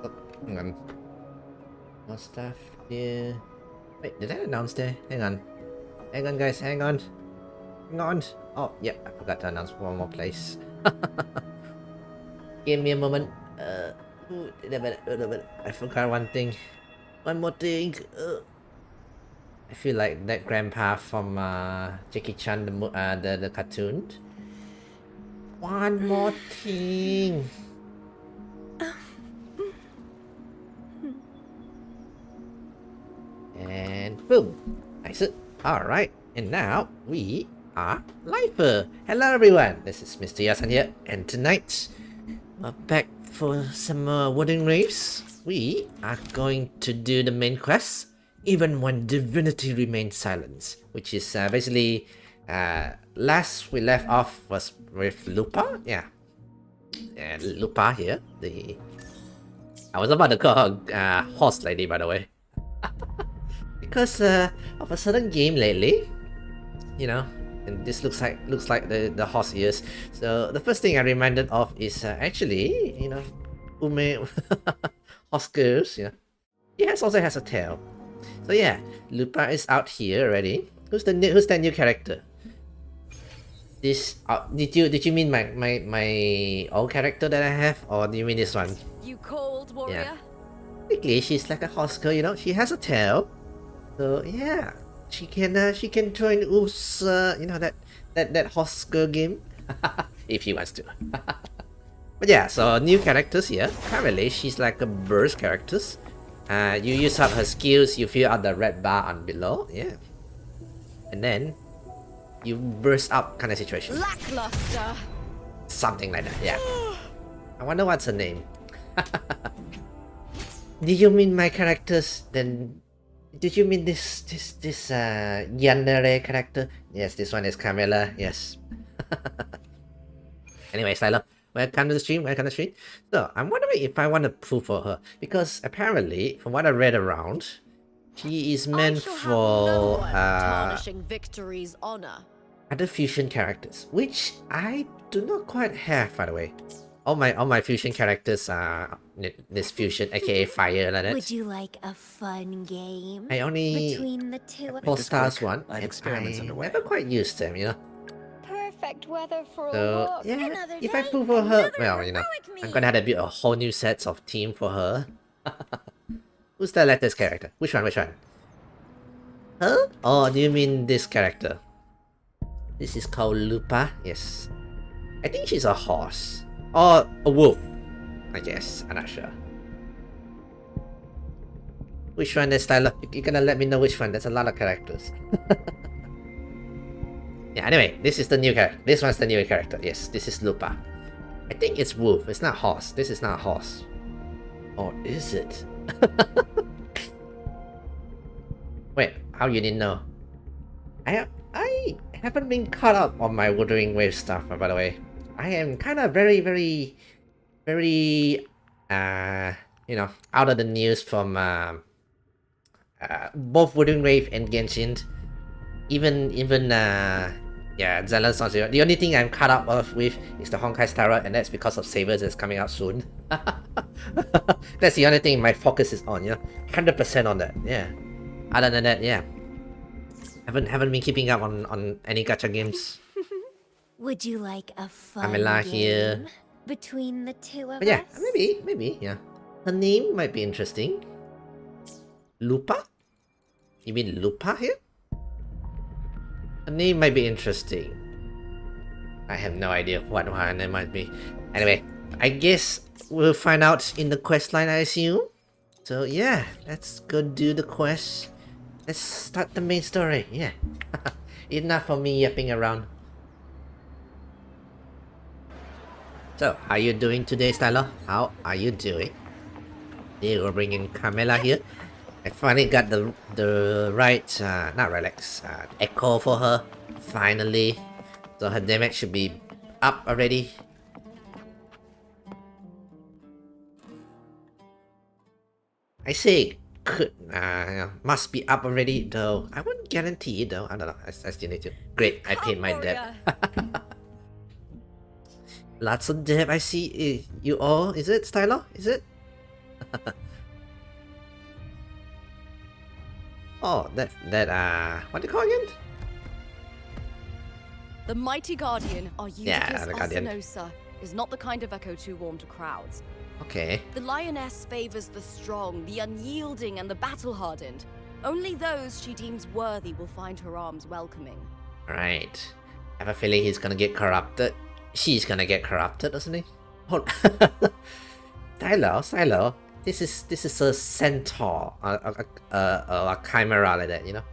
Oh, hang on. More stuff here. Wait, did I announce there? Hang on. Hang on, guys. Hang on. Hang on. Oh, yeah. I forgot to announce one more place. Give me a moment. I forgot one thing. One more thing. I feel like that grandpa from Jackie Chan, the cartoon. One more thing. And boom. Nice. Alright. And now we are live. Hello everyone. This is Mr. Yasan here. And tonight we're back for some more Wuthering Waves. We are going to do the main quest, even when divinity remains silent, which is basically last we left off was with Lupa. Yeah. And Lupa here. I was about to call her horse lady, by the way. Because of a certain game lately, you know, and this looks like the horse ears. So the first thing I reminded of is actually, you know, Ume horse girls. You know, he also has a tail. So yeah, Lupa is out here already. Who's that new character? This did you mean my old character that I have, or do you mean this one? You cold warrior? Yeah. Basically, she's like a horse girl. You know, she has a tail. So yeah, she can join U's you know, that horse girl game if she wants to. But yeah, so new characters here. Currently, she's like a burst characters. You use up her skills. You fill out the red bar on below. Yeah, and then you burst up kind of situation. Lackluster. Something like that. Yeah. I wonder what's her name. Do you mean my characters? Then. Did you mean this Yandere character? Yes, this one is Camilla. Yes. Anyway, Styler, welcome to the stream. Welcome to the stream. So I'm wondering if I want to prove for her, because apparently, from what I read around, she is meant for tarnishing victory's honor. Other fusion characters, which I do not quite have, by the way. All my fusion characters are this fusion, aka fire, like that. Would you like a fun game? I only between the two of for us? stars one. I have experiments underway. Never quite used them, you know. Perfect weather for a So walk. yeah, Another if I day, prove for her, another well, you know, heroic I'm gonna have to build a whole new sets of team for her. Who's the latest character? Which one? Which one? Huh? Oh, do you mean this character? This is called Lupa. Yes, I think she's a horse. Or a wolf, I guess. I'm not sure. Which one is Styler? You're gonna let me know which one. There's a lot of characters. Yeah, anyway, this is the new character. This one's the new character. Yes, this is Lupa. I think it's wolf. It's not horse. This is not horse. Or is it? Wait, how you didn't know? I haven't been caught up on my Wuthering Wave stuff, by the way. I am kind of very, you know, out of the news from both Wuthering Wave and Genshin. Even yeah, Zealous on Zero. The only thing I'm caught up with is the Honkai Star Rail, and that's because of Savers that's coming out soon. That's the only thing my focus is on, you know, 100% on that. Yeah. Other than that, yeah, haven't been keeping up on any gacha games. Would you like a fun Camilla game here. between the two of But yeah, us? maybe, yeah. Her name might be interesting. Lupa? You mean Lupa here? Her name might be interesting. I have no idea what her name might be. Anyway, I guess we'll find out in the quest line, I assume. So yeah, let's go do the quest. Let's start the main story, yeah. Enough for me yapping around. So, how are you doing today, Styler? How are you doing? Yeah, we're bringing Camilla here. I finally got the right, not relax, echo for her, finally. So her damage should be up already. I say could, must be up already though. I wouldn't guarantee it though. I don't know, I still need to. Great, I paid my debt. Lots of depth. I see. You all? Is it Stylo? Is it? Oh, that what do you call again? The mighty guardian, our Yeah, Eutychus the guardian. Arsenosa, is not the kind of echo too warm to crowds. Okay. The lioness favors the strong, the unyielding, and the battle-hardened. Only those she deems worthy will find her arms welcoming. Right. I have a feeling he's gonna get corrupted. She's gonna get corrupted, doesn't he? Hold. Silo. This is a centaur, a chimera like that, you know.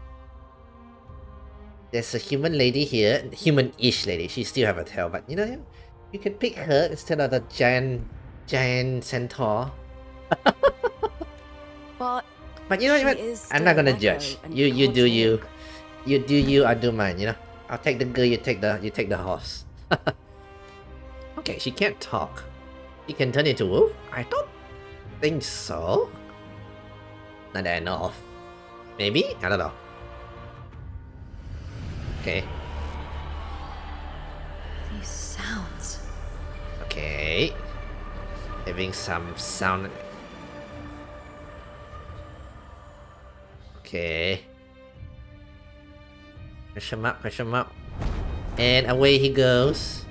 There's a human lady here, human-ish lady. She still have a tail, but you know, you can pick her instead of the giant centaur. But you know she what? is I'm not still gonna an judge. echo, and You can't do you. talk. You do you. I do mine. You know. I'll take the girl. You take the horse. Okay, she can't talk. She can turn into wolf. I don't think so. Not that I know of. Maybe? I don't know. Okay. These sounds. Okay. Having some sound. Okay. Question mark. And away he goes.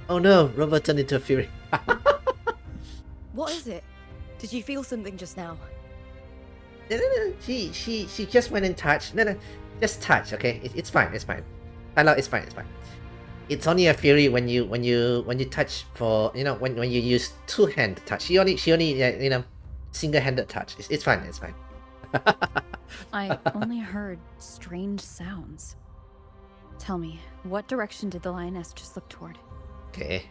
Oh no, Robert turned into a fury. What is it? Did you feel something just now? No. She just went and touched. No. Just touch, okay? It's fine, it's fine. Hello, it's fine. It's only a fury when you touch for, you know, when you use two-hand touch. She only you know, single-handed touch. It's fine. I only heard strange sounds. Tell me, what direction did the lioness just look toward? Okay.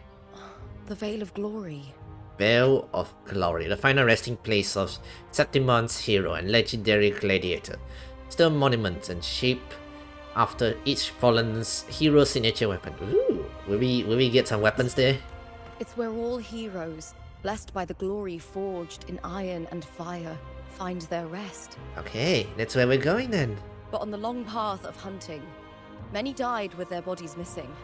The Veil of Glory. Veil of Glory, the final resting place of Septimon's hero and legendary gladiator. Stone monuments and shape after each fallen's hero's signature weapon. Ooh, will we get some weapons there? It's where all heroes, blessed by the glory forged in iron and fire, find their rest. Okay, that's where we're going then. But on the long path of hunting, many died with their bodies missing.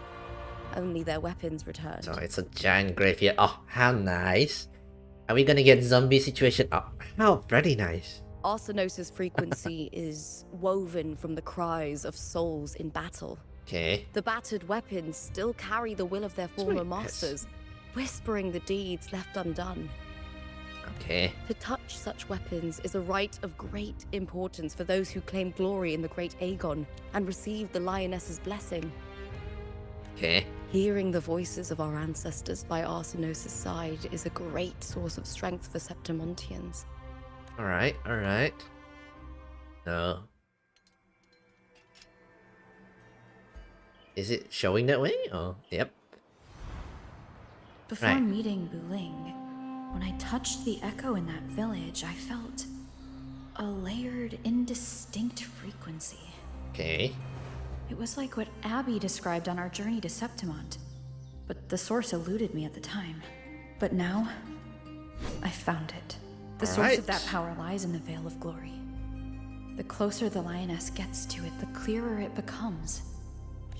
Only their weapons returned. So it's a giant graveyard. Oh, how nice. Are we gonna get zombie situation? Oh, how very nice. Arsenosa's frequency is woven from the cries of souls in battle. Okay. The battered weapons still carry the will of their former Sweet. masters, whispering the deeds left undone. Okay. To touch such weapons is a rite of great importance for those who claim glory in the great Aegon and receive the lioness's blessing. Okay. Hearing the voices of our ancestors by Arsenosa's side is a great source of strength for Septimontians. Alright. No. Is it showing that way? Oh, yep. Before Right. meeting Wuling, when I touched the echo in that village, I felt a layered, indistinct frequency. Okay. It was like what Abby described on our journey to Septimont, but the source eluded me at the time. But now, I found it. The source of that Alright. power lies in the Veil of Glory. The closer the lioness gets to it, the clearer it becomes.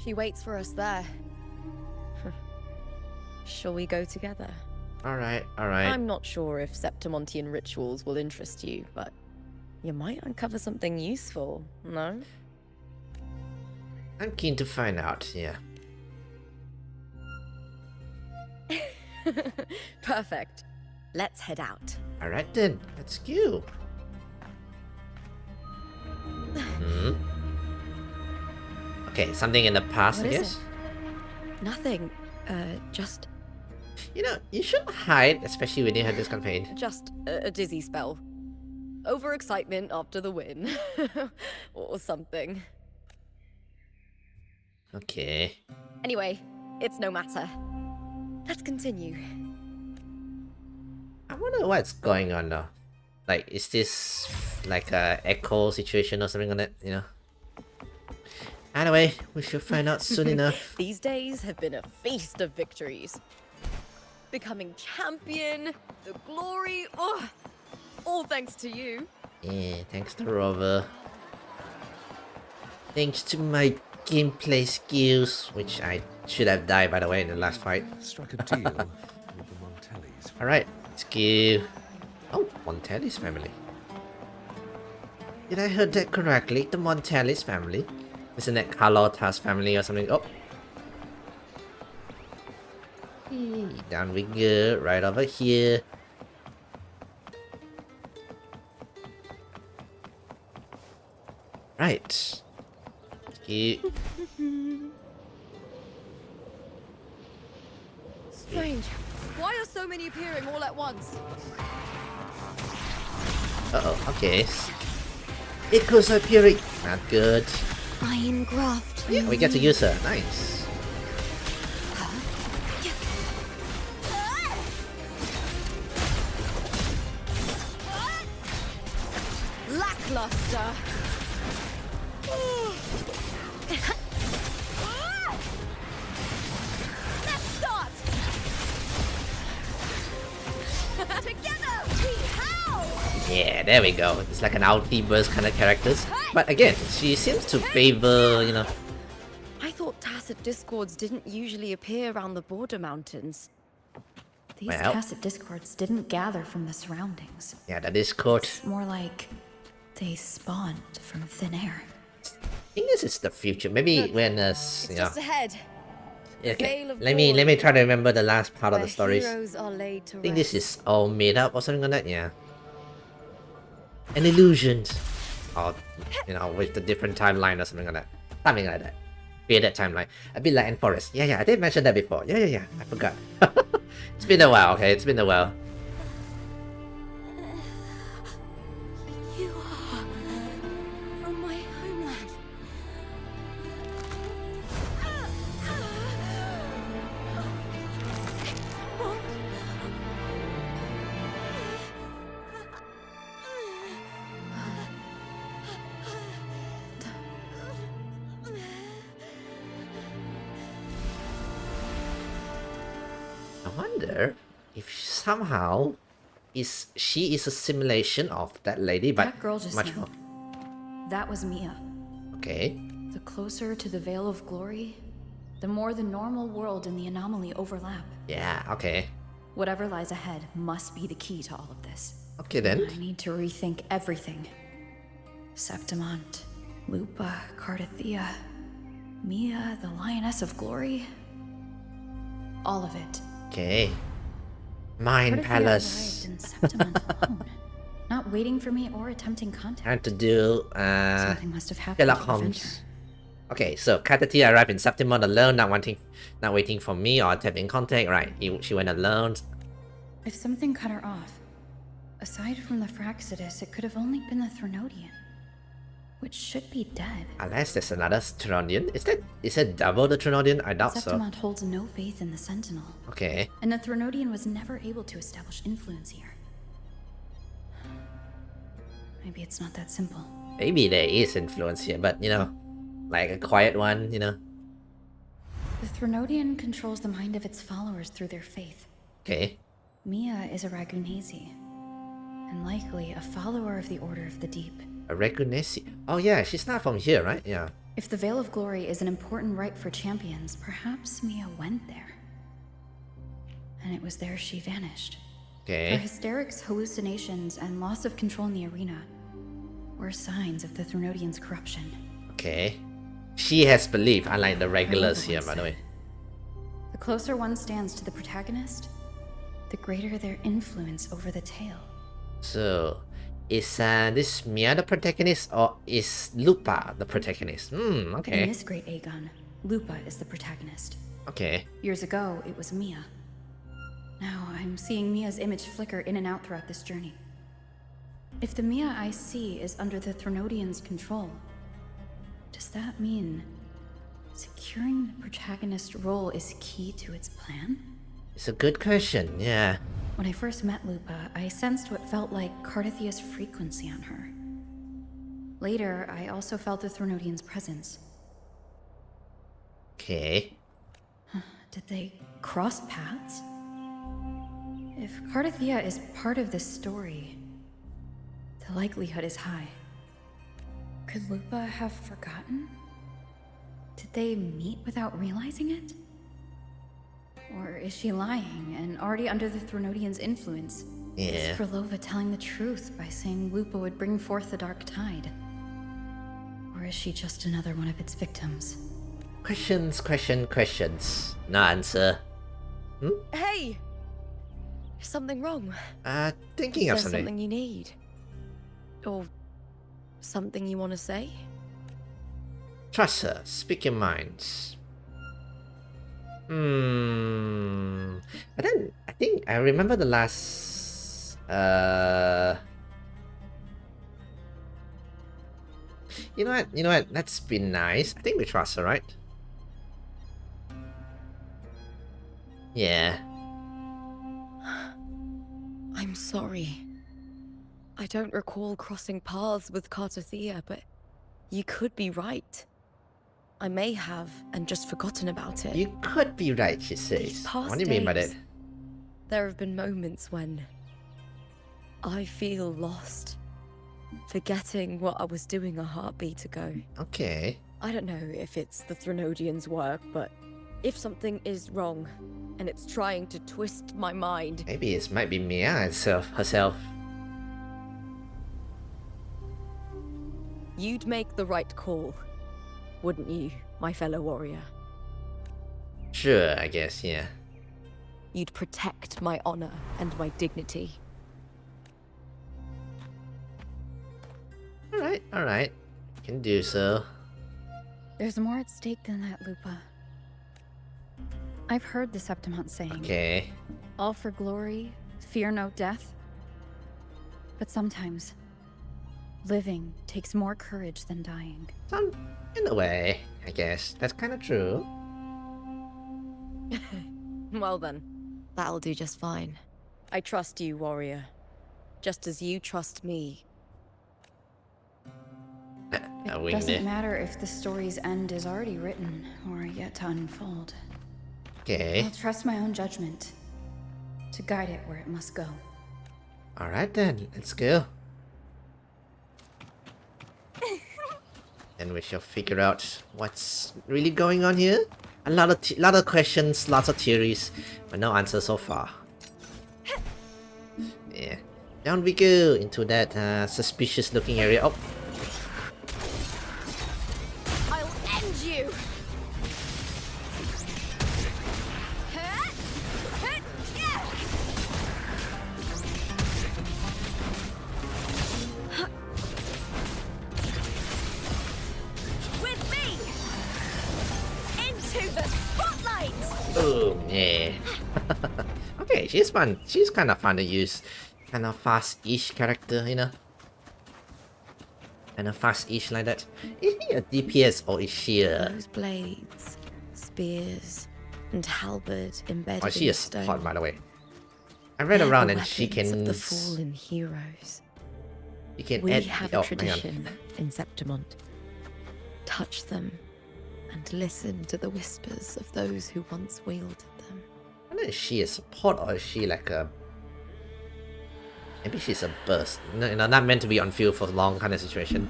She waits for us there. Shall we go together? Alright. I'm not sure if Septimontian rituals will interest you, but you might uncover something useful, no? I'm keen to find out, yeah. Perfect. Let's head out. Alright then, let's go. Okay, something in the past, What I is guess. Nothing. Just You know, you should hide, especially when you have this campaign. a dizzy spell. Overexcitement after the win. Or something. Okay. Anyway, it's no matter. Let's continue. I wonder what's going on though. Like, is this like a echo situation or something on it, you know? Anyway, we should find out soon enough. These days have been a feast of victories. Becoming champion, the glory, all thanks to you. Yeah, thanks to Rover. Thanks to my gameplay skills, which I should have died, by the way, in the last fight. Struck a deal with the Montellis. Alright, let's give... Oh, Montelli's family. Did I heard that correctly? The Montelli's family? Isn't it Carlotta's family or something? Oh. Down we go, right over here. Right. Strange. Why are so many appearing all at once? Uh-oh, okay. Echoes appearing. Not good. Iron graft. Yeah, we get to use her. Nice. Lackluster. Let's start. Together we howl. Yeah, there we go. It's like an outburst kind of characters. But again, she seems to favor, you know... I thought tacit discords didn't usually appear around the border mountains. These Well. tacit discords didn't gather from the surroundings. Yeah, the Discord. More like they spawned from thin air. I think this is the future. Maybe Look, when It's you know... just ahead. Okay, Veil of let me Glory. try to remember the last part of Where the stories. heroes are laid to I think this rest. is all made up or something like that, yeah. An illusion. Or, you know, with the different timeline or something like that. Something like that. Created timeline. A bit like in Forest. Yeah, I did mention that before. Yeah. I forgot. It's been a while, okay? It's been a while. You are from my homeland. I wonder if somehow she is a simulation of that lady, but That girl just much now. more. That was Mia. Okay. The closer to the Veil of Glory, the more the normal world and the anomaly overlap. Yeah, okay. Whatever lies ahead must be the key to all of this. Okay then. I need to rethink everything. Septimont, Lupa, Cardathea, Mia, the Lioness of Glory. All of it. Okay. Mind Cardathea Palace. arrived in Septimont alone, not waiting for me or attempting contact. Trying to do Something must have happened Sherlock to prevent Holmes. her. Okay, so Cardathea arrived in Septimont alone, not waiting for me or attempting contact. Right, she went alone. If something cut her off, aside from the Fraxidus, it could have only been the Threnodian, which should be dead. Unless there's another Trinodian. Is it double the Trinodian? I doubt so. Septimont holds no faith in the Sentinel, Okay. and the Threnodian was never able to establish influence here. Maybe it's not that simple. Maybe there is influence here, but you know, like a quiet one, you know. The Threnodian controls the mind of its followers through their faith. Okay. Mia is a Ragunesi, and likely a follower of the Order of the Deep. A Regunesi. Oh yeah, she's not from here, right? Yeah. If the Veil of Glory is an important rite for champions, perhaps Mia went there. And it was there she vanished. Her Okay. hysterics, hallucinations, and loss of control in the arena were signs of the Threnodian's corruption. Okay. She has belief, unlike the regulars here, by the way. The closer one stands to the protagonist, the greater their influence over the tale. So, is this Mia the protagonist or is Lupa the protagonist? In Okay. this great Aegon, Lupa is the protagonist. Okay. Years ago, it was Mia. Now, I'm seeing Mia's image flicker in and out throughout this journey. If the Mia I see is under the Threnodian's control, does that mean securing the protagonist role is key to its plan? It's a good question, yeah. When I first met Lupa, I sensed what felt like Cardathea's frequency on her. Later, I also felt the Threnodian's presence. Okay. Did they cross paths? If Cardathea is part of this story, the likelihood is high. Could Lupa have forgotten? Did they meet without realizing it? Or is she lying and already under the Threnodians' influence? Yeah. Is Frolova telling the truth by saying Lupa would bring forth the Dark Tide? Or is she just another one of its victims? Questions. No answer. Hey! Is something wrong? Thinking Is of there something. something you need? Or something you want to say? Trust her. Speak your minds. But then I think I remember the last. You know what? Let's be nice. I think we trust her, right? Yeah. I'm sorry. I don't recall crossing paths with Cartothea, but you could be right. I may have and just forgotten about it. You could be right, she says. These past What do you mean by days, that? There have been moments when I feel lost, forgetting what I was doing a heartbeat ago. Okay. I don't know if it's the Threnodians' work, but if something is wrong and it's trying to twist my mind, Maybe it might be Mia herself. you'd make the right call, wouldn't you, my fellow warrior? Sure, I guess, yeah. You'd protect my honor and my dignity. Alright. Can do so. There's more at stake than that, Lupa. I've heard the Septimont saying, Okay. all for glory, fear no death. But sometimes, living takes more courage than dying. In a way, I guess. That's kind of true. Well then, that'll do just fine. I trust you, warrior. Just as you trust me. It doesn't matter if the story's end is already written or yet to unfold. Okay. I'll trust my own judgment to guide it where it must go. Alright then, let's go. And we shall figure out what's really going on here. A lot of questions, lots of theories, but no answer so far. Yeah. Down we go into that suspicious looking area. Oh, I'll end you! With me! Into the spotlight! boom, yeah. Okay, she's fun. She's kind of fun to use. Kind of fast-ish character, you know? Kind of fast-ish like that. Is he a DPS or is she a... Those blades, spears, and halberd embedded Or is she a in stone. support, by the way? I read They're around the and she weapons can... of the fallen heroes. She can We add... have oh, a hang on. tradition in Septimont. Touch them and listen to the whispers of those who once wielded them. I don't know if she a support or is she like a... Maybe she's a burst. No, not meant to be on field for long kind of situation.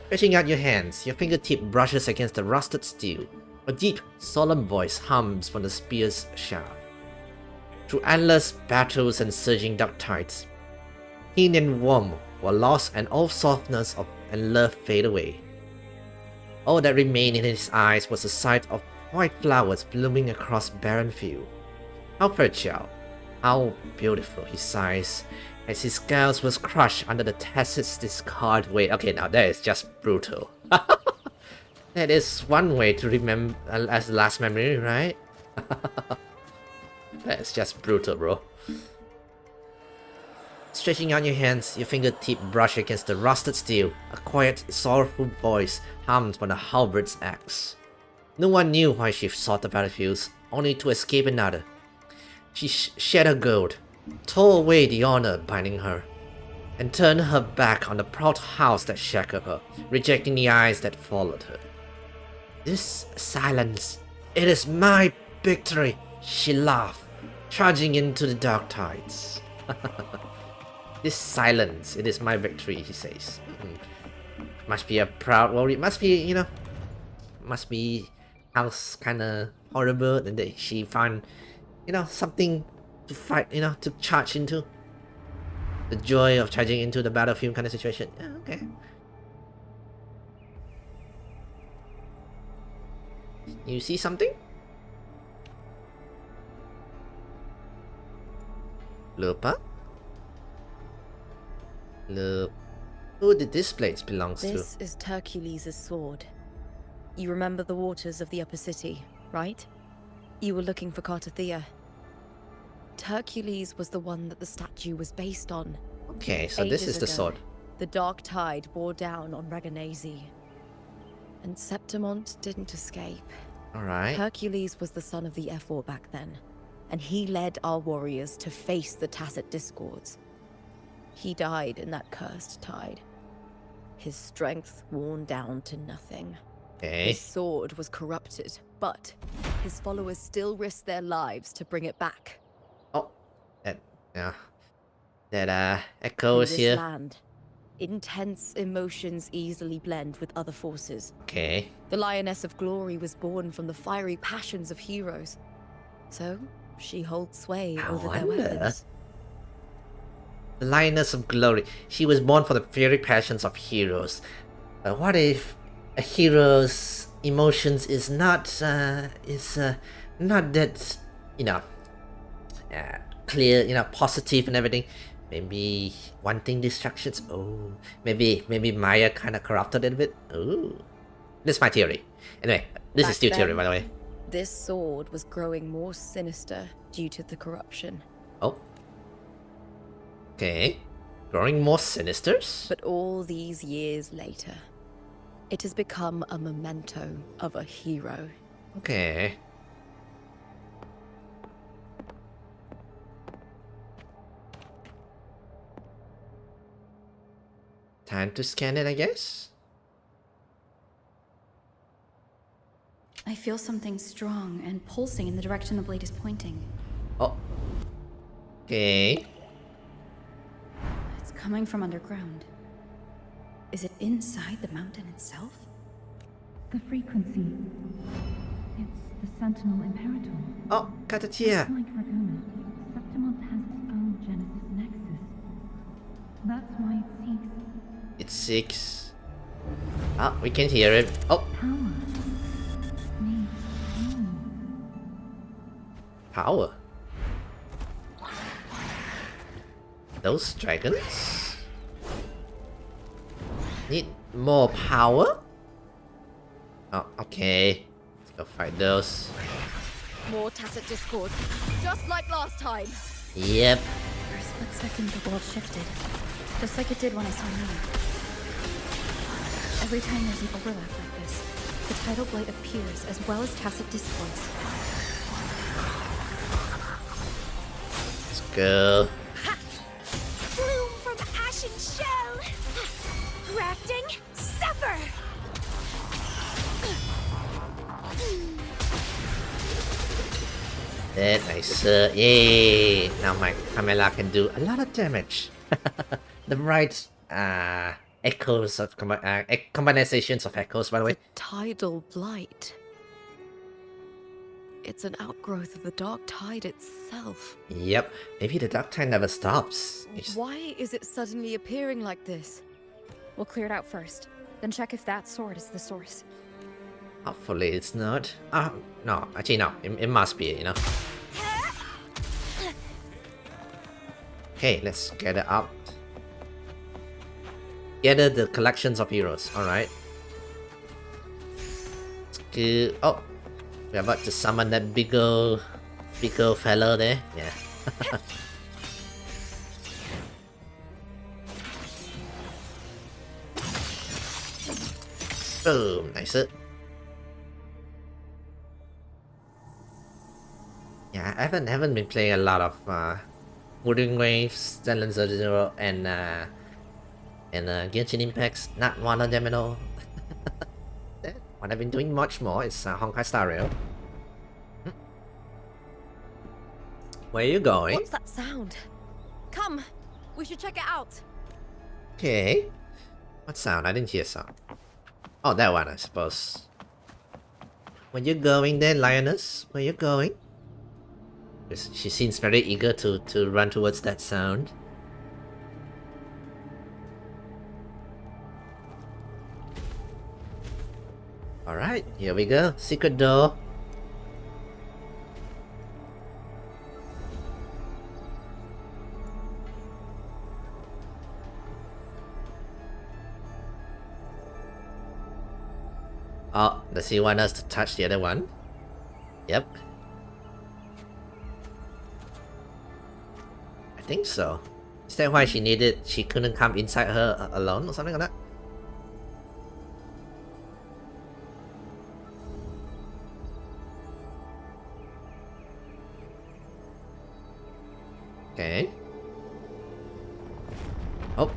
Stretching out your hands, your fingertip brushes against the rusted steel. A deep, solemn voice hums from the spear's shaft. Through endless battles and surging dark tides, pain and warmth were lost and all softness and love fade away. All that remained in his eyes was a sight of white flowers blooming across barren field. How fertile, how beautiful, he sighs, as his scales was crushed under the tacit's discard weight. Okay, now that is just brutal. That is one way to remember as the last memory, right? That's just brutal, bro. Stretching out your hands, your fingertip brush against the rusted steel. A quiet, sorrowful voice hummed from the halberd's axe. No one knew why she sought the battlefields, only to escape another. She shed her gold, tore away the honor binding her, and turned her back on the proud house that shackled her, rejecting the eyes that followed her. This silence, it is my victory, she laughed, charging into the dark tides. This silence, it is my victory, he says. Must be a proud warrior, must be, you know, must be how kind of horrible that she found you know, something to fight, you know, to charge into. The joy of charging into the battlefield kind of situation. Yeah, okay. You see something? Lupa? Lupa. Who did this place belongs to? This is Hercules' sword. You remember the waters of the upper city, right? You were looking for Cartothea. Hercules was the one that the statue was based on. Okay, so this is the Ages sword. ago, the dark tide bore down on Reganese. And Septimont didn't escape. Alright. Hercules was the son of the Ephor back then, and he led our warriors to face the Tacit Discords. He died in that cursed tide. His strength worn down to nothing. Okay. His sword was corrupted, but his followers still risked their lives to bring it back. Oh, that, yeah. That, In echoes this here. land, intense emotions easily blend with other forces. Okay. The Lioness of Glory was born from the fiery passions of heroes. So, she holds sway I over their wonder. weapons. The Lioness of Glory. She was born for the fiery passions of heroes. But what if a hero's emotions is not not that, you know, clear, you know, positive and everything? Maybe wanting distractions. Oh, maybe Maya kind of corrupted a little bit. Oh, this is my theory. Anyway, this Back is still theory, then, by the way. This sword was growing more sinister due to the corruption. Oh. Okay. Growing more sinister? But all these years later, it has become a memento of a hero. Okay. Time to scan it, I guess? I feel something strong and pulsing in the direction the blade is pointing. Oh. Okay. It's coming from underground. Is it inside the mountain itself? The frequency. It's the Sentinel Imperator. Oh, Cartothea. Like Raguna, Septimont has its own Genesis Nexus. That's why it seeks It's 6. Ah, we can hear it. Oh, power. Needs power. Those dragons need more power? Oh, okay. Let's go fight those. More Tacit Discords, just like last time. Yep. For a split second, the world shifted. Just like it did when I saw Mia. Every time there's an overlap like this, the tidal blade appears as well as Tacit Discords. Let's go. Bloom from ashen shell! Crafting, suffer! That nice. Yay! Now my Camilla can do a lot of damage. The right echoes of combinations of echoes, by the way. Tidal Blight. It's an outgrowth of the dark tide itself. Yep. Maybe the dark tide never stops. Why is it suddenly appearing like this? We'll clear it out first, then check if that sword is the source. Hopefully it's not. No. Actually, no. It must be, you know. Okay, let's gather up. Gather the collections of heroes. Alright. Let's go. Oh. We're about to summon that big old fellow there. Yeah. Boom. Nice. Yeah, I haven't been playing a lot of Wuthering Waves, Zenland 0 and Genshin Impacts. Not one of them at all. What I've been doing much more is Honkai Star Rail. Where are you going? What's that sound? Come, we should check it out. Okay. What sound? I didn't hear sound. Oh, that one, I suppose. Where you going then, Lioness? Where you going? She seems very eager to run towards that sound. Alright, here we go. Secret door. Oh, does he want us to touch the other one? Yep. I think so. Is that why she couldn't come inside her alone or something like that? Okay. Oh.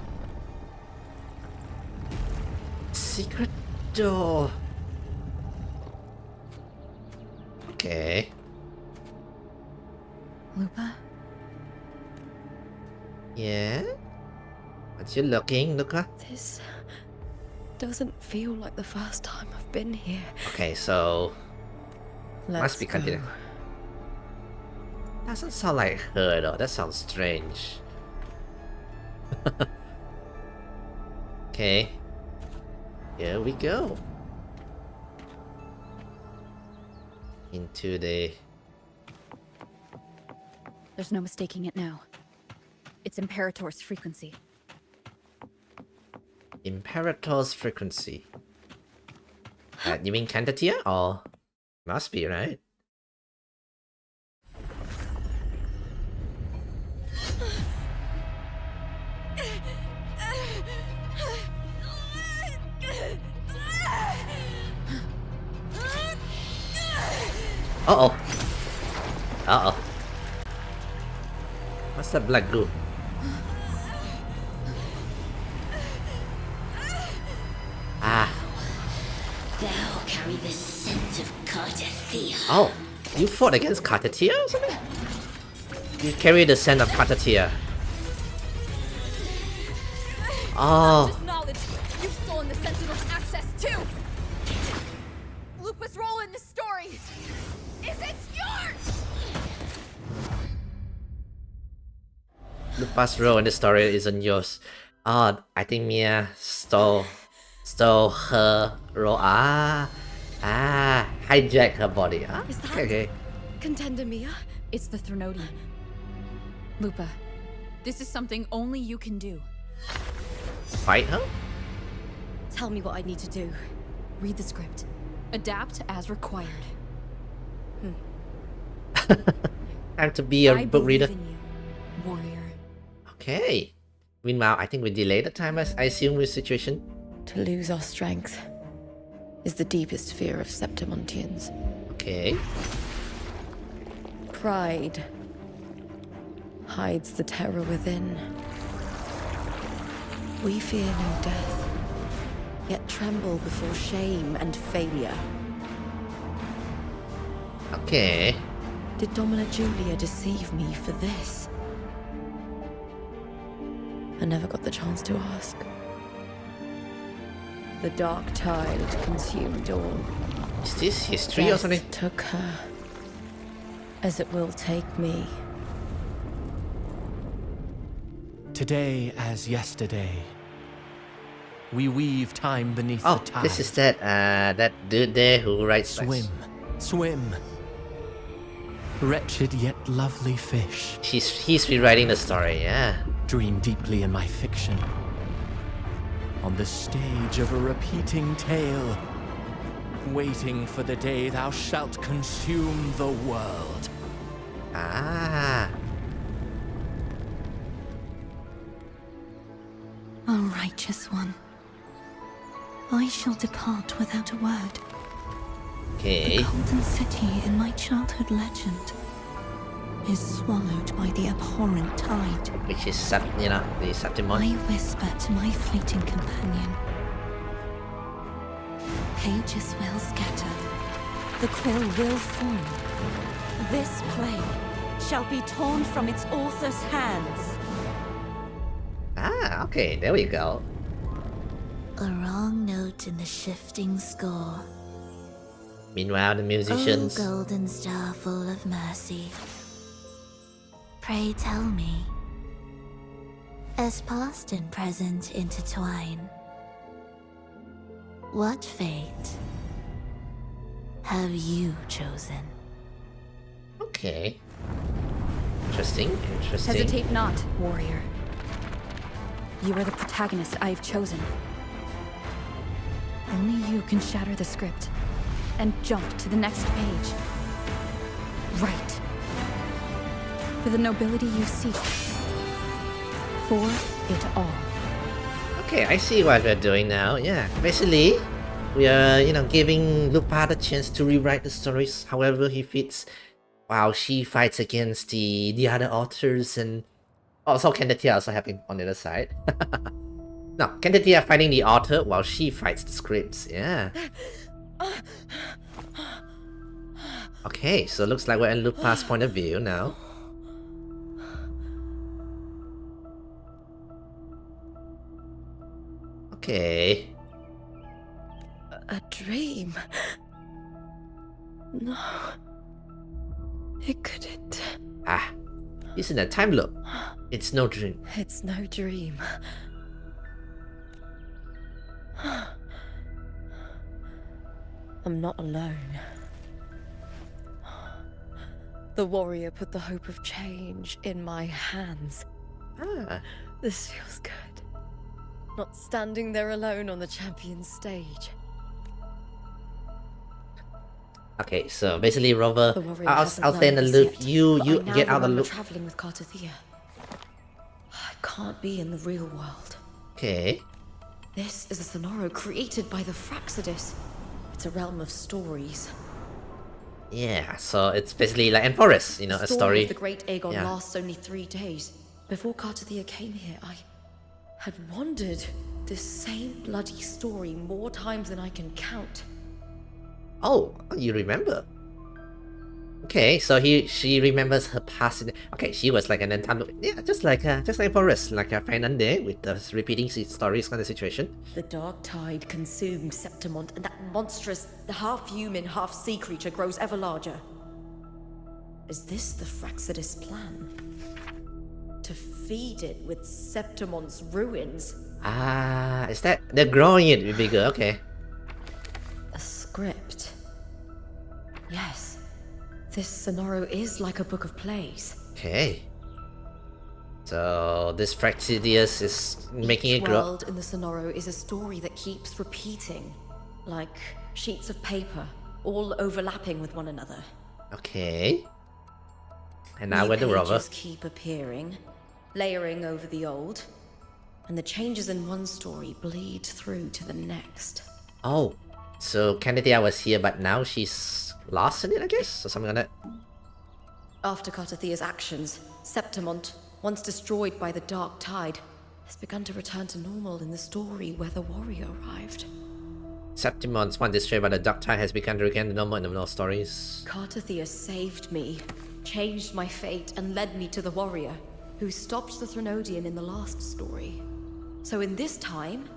Secret door. Okay. Lupa? Yeah? What you looking, Luca? This doesn't feel like the first time I've been here. Okay, so... Let's must be continued. Doesn't sound like her though, that sounds strange. Okay. Here we go. Into the... There's no mistaking it now. It's Imperator's frequency. Imperator's frequency. You mean Cantatia? Or... Must be, right? Uh-oh. Uh-oh. What's that black goo? Ah. Thou carry the scent of Cartathea. Oh. You fought against Cartathea or something? You carry the scent of Cartathea. Oh. Just knowledge. You've stolen the Sentinel's access too. Lupa's role in the story is it yours? Lupa's role in the story isn't yours. Oh, I think Mia stole her role. Hijack her body. Is that Okay. Contender Mia? It's the Threnodian. Lupa, this is something only you can do. Fight her? Tell me what I need to do. Read the script. Adapt as required. Time to be a I book reader. believe in you, warrior. Okay. Meanwhile, I think we delay the time, I assume, with situation. To lose our strength is the deepest fear of Septimontians. Okay. Pride hides the terror within. We fear no death, yet tremble before shame and failure. Okay. Did Domina Julia deceive me for this? I never got the chance to ask. The dark tide consumed all. Is this history or Death something? took her, as it will take me. Today as yesterday, we weave time beneath Oh, the tide. this is that dude there who writes like- Swim, swim. Wretched yet lovely fish, He's rewriting the story, yeah. dream deeply in my fiction. On the stage of a repeating tale, waiting for the day thou shalt consume the world. Ah. O righteous one, I shall depart without a word. Okay. The golden city in my childhood legend is swallowed by the abhorrent tide. Which is the I Septimon. whisper to my fleeting companion. Pages will scatter. The quill will form. This play shall be torn from its author's hands. Ah, okay, there we go. A wrong note in the shifting score. Meanwhile, the Oh, musicians. golden star full of mercy. Pray tell me, as past and present intertwine, what fate have you chosen? Okay. Interesting. Hesitate not, warrior. You are the protagonist I have chosen. Only you can shatter the script and jump to the next page. Right. For the nobility you seek. For it all. Okay, I see what we're doing now. Yeah, basically, we are, giving Lupa the chance to rewrite the stories however he fits, while she fights against the other authors, and also Candidia also happening on the other side. No, Candidia fighting the author while she fights the scripts. Yeah. Okay, so looks like we're in Lupa's point of view now. Okay. A dream? No. It couldn't. Ah, it's in a time loop. It's no dream. It's no dream. I'm not alone. The warrior put the hope of change in my hands. Ah. This feels good. Not standing there alone on the champion stage. Okay, so basically, Rover, The warrior I'll hasn't stay in the learned loop. this yet, You but I now get out of the remember loop. traveling with Cartathea. I can't be in the real world. Okay. This is a Sonoro created by the Fraxidus. It's a realm of stories. Yeah, so it's basically like Enforest, The a story. of the Great Aegon Yeah. lasts only 3 days. Before Cartathea came here, I had wandered this same bloody story more times than I can count. Oh, you remember? Okay, so she remembers her past. Okay, she was like an time loop. Yeah, just like Enforest, like a Fernande with the repeating stories kind of situation. The dark tide consumed Septimont, and that monstrous, half-human, half-sea creature grows ever larger. Is this the Fraxidus plan? To feed it with Septimont's ruins? Ah, is that they're growing it bigger? Okay. A script. Yes. This Sonoro is like a book of plays. Okay. So this Fraxidius is making Each it grow. world in the Sonoro is a story that keeps repeating, like sheets of paper, all overlapping with one another. Okay. And now New we're the Rover. pages keep appearing, layering over the old, and the changes in one story bleed through to the next. Oh, so Candidia was here, but now she's lost in it, I guess, or something like that. After Cartathea's actions, Septimont, once destroyed by the dark tide, has begun to return to normal in the story where the warrior arrived. Septimon's one destroyed by the dark tide has begun to regain the normal in the middle stories. Cartathea saved me, changed my fate, and led me to the warrior, who stopped the Threnodian in the last story. So in this time,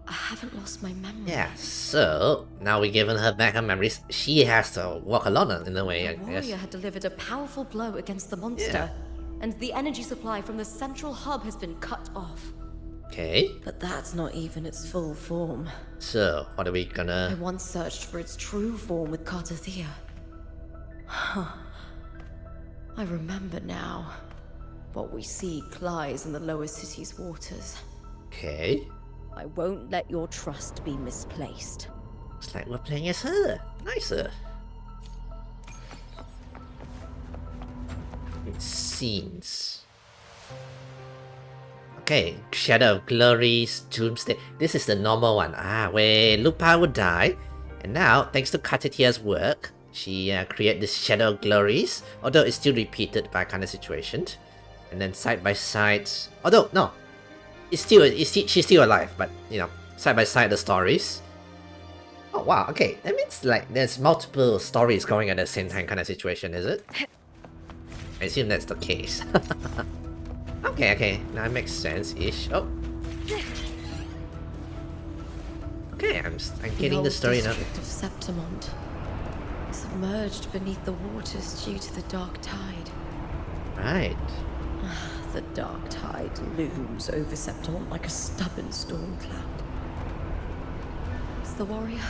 I haven't lost my memory. Yeah, so now we've given her back her memories. She has to walk alone in a way, I The guess. warrior had delivered a powerful blow against the monster, and the energy supply from the central hub has been cut off. Okay, But that's not even its full form. so what are we I gonna... once searched for its true form with Cartathea. Huh. I remember now. What we seek lies in the lower city's waters. Okay, I won't let your trust be misplaced. looks like we're playing as her. Nicer. Scenes. Okay, Shadow of Glory's Doomsday. This is the normal one. Where Lupa would die. And now, thanks to Cartatia's work, she created this Shadow of Glories. Although it's still repeated by kind of situation. And then side by side. Although, no. She's still alive, but, side by side the stories. Oh, wow, okay. That means, like, there's multiple stories going at the same time kind of situation, is it? I assume that's the case. Okay, now it makes sense-ish. Oh. Okay, I'm getting the story now. district of Septimont, submerged beneath the waters due to the dark tide. Right. The dark tide looms over Septimont like a stubborn storm cloud. Is the warrior?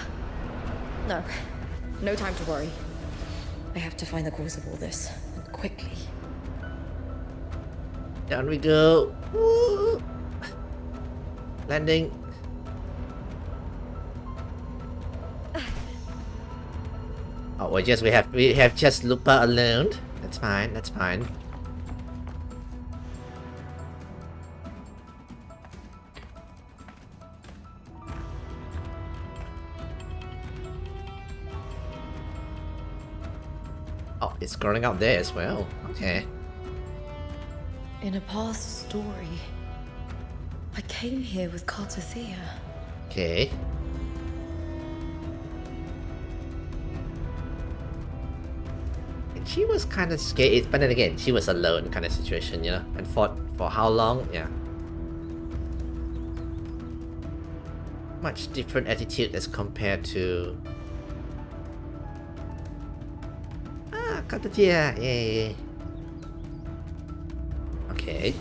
No. No time to worry. I have to find the cause of all this, and quickly. Down we go. Woo. Landing. Oh, we have just Lupa alone. That's fine. That's fine. Oh, it's growing out there as well. Okay. In a past story, I came here with Cartothea. Okay. And she was kind of scared, but then again, she was alone kind of situation, you know? And fought for how long? Yeah. Much different attitude as compared to... Ah, Cartothea, yay. Okay.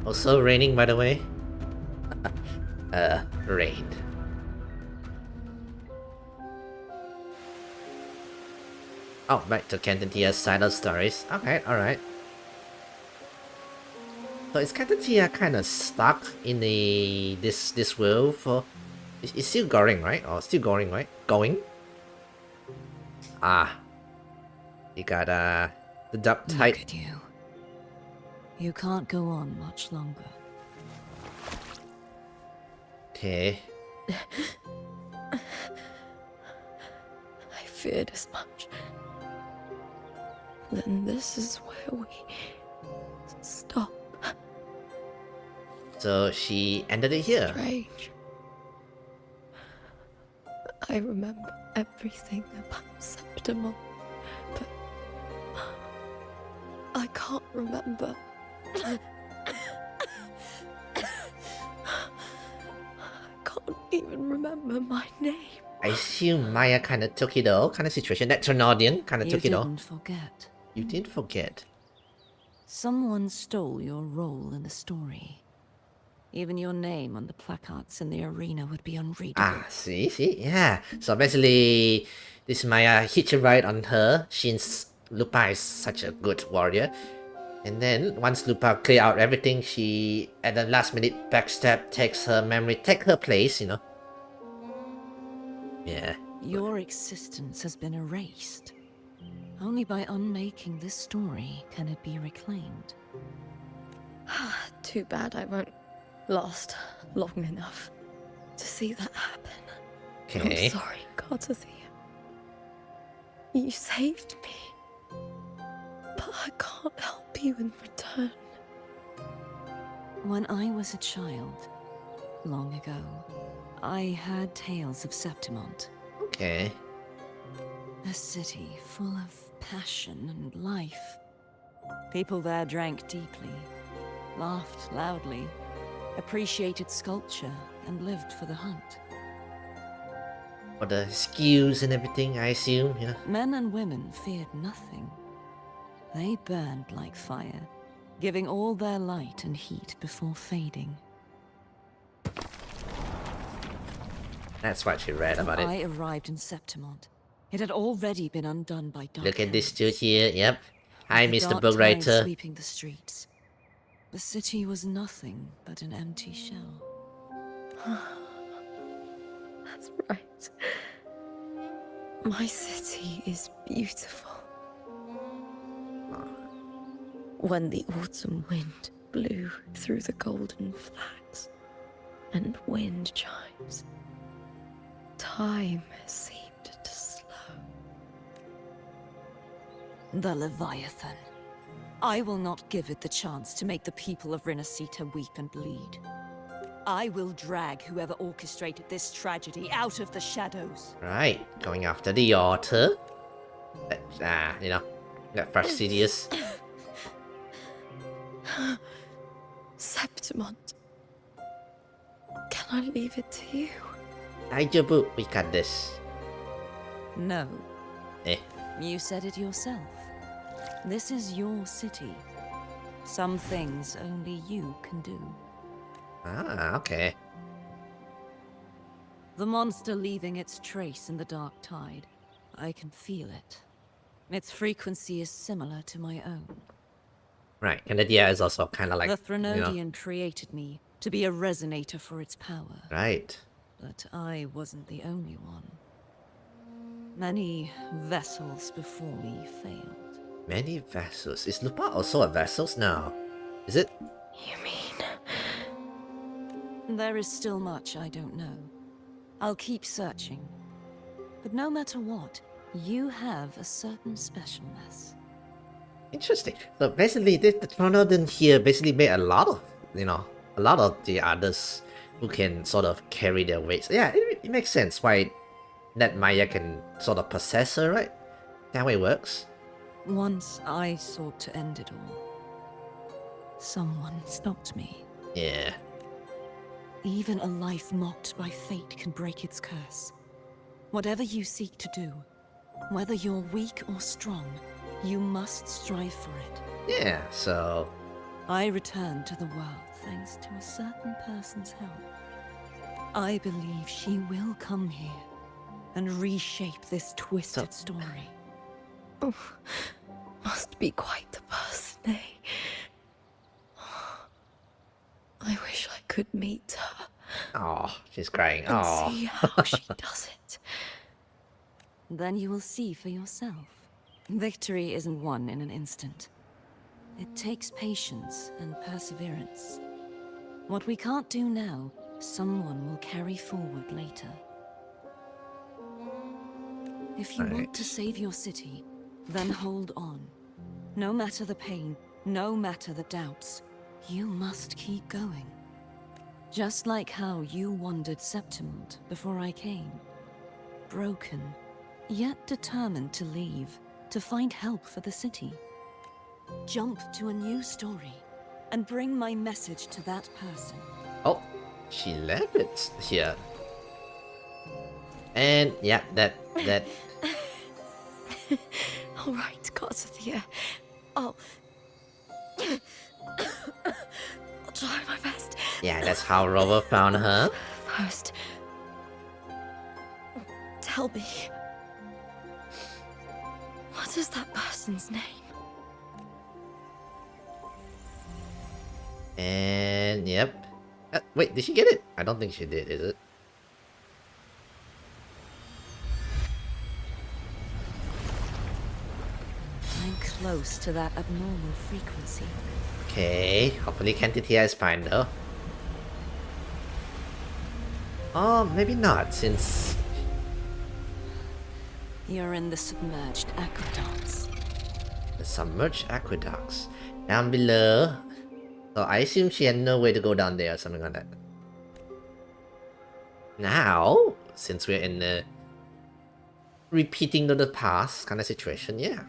Also raining, by the way. Rained. Oh, back to Cartothea's side of stories. Okay, alright. So is Cartothea kind of stuck in this world for... It's still going, right? Or still going, right? Going? Ah. You got the duct tight. Look at you. You can't go on much longer. Okay. I feared as much. Then this is where we stop. So she ended it here. Strange. I remember everything about Septimont, but I can't remember. I can't even remember my name. I assume Maya kind of took it all, kind of situation. That Trinaudian kind of You took it all. didn't forget. You did forget. Someone stole your role in the story. Even your name on the placards in the arena would be unreadable. Ah, see, yeah. So basically, this Maya hitched a ride on her since Lupa is such a good warrior. And then, once Lupa clear out everything, she, at the last minute, backstab, takes her memory, take her place, you know. Yeah. Your existence has been erased. Only by unmaking this story can it be reclaimed. Too bad I won't last long enough to see that happen. Okay. I'm sorry, Cartothea. You saved me, but I can't help you in return. When I was a child, long ago, I heard tales of Septimont. Okay. A city full of passion and life. People there drank deeply, laughed loudly, appreciated sculpture, and lived for the hunt. For the skills and everything, I assume, you know. Men and women feared nothing. They burned like fire, giving all their light and heat before fading. That's what she read about it. I arrived in Septimont. It had already been undone by dark Look at this hands. dude here, yep. Hi, The Mr. dark Book tide Writer. sweeping the streets. The city was nothing but an empty shell. That's right. My city is beautiful. When the autumn wind blew through the golden flags and wind chimes, time seemed to slow. The Leviathan. I will not give it the chance to make the people of Rinasita weep and bleed. I will drag whoever orchestrated this tragedy out of the shadows. Right, going after the author. You know, that fastidious. Septimont. Can I leave it to you? Aijabu, we got this. No. Eh. You said it yourself. This is your city. Some things only you can do. Ah, okay. The monster leaving its trace in the dark tide. I can feel it. Its frequency is similar to my own. Right, and Canada is also kind of like, The Threnodian created me to be a resonator for its power. right. But I wasn't the only one. Many vessels before me failed. Many vessels. Is Lupa also a vessel now? Is it? You mean? There is still much I don't know. I'll keep searching. But no matter what, you have a certain specialness. Interesting. So basically, the Tronodon here basically made a lot of, a lot of the others who can sort of carry their weights. Yeah, it makes sense why that Maya can sort of possess her, right? That way it works. Once I sought to end it all. Someone stopped me. Yeah. Even a life mocked by fate can break its curse. Whatever you seek to do, whether you're weak or strong, you must strive for it. Yeah, so... I returned to the world thanks to a certain person's help. I believe she will come here and reshape this twisted story. Oh, must be quite the person, eh? I wish I could meet her. Oh, she's crying. And Oh. see how she does it. Then you will see for yourself. Victory isn't won in an instant. It takes patience and perseverance. What we can't do now, someone will carry forward later. If you want to save your city, then hold on. No matter the pain, no matter the doubts, you must keep going. Just like how you wandered Septimont before I came. Broken, yet determined to leave, to find help for the city. Jump to a new story, and bring my message to that person. Oh, she left it here. And yeah, that All right, gods of the air. I'll try my best. yeah, that's how Rover found her. First, tell me, what is that person's name? And yep. Wait, did she get it? I don't think she did, is it? I'm close to that abnormal frequency. Okay, hopefully Cantitia is fine though. Oh, maybe not, since... You're in the submerged aqueducts. The submerged aqueducts. Down below. So I assume she had no way to go down there or something like that. Now, since we're in the repeating of the past kind of situation, yeah.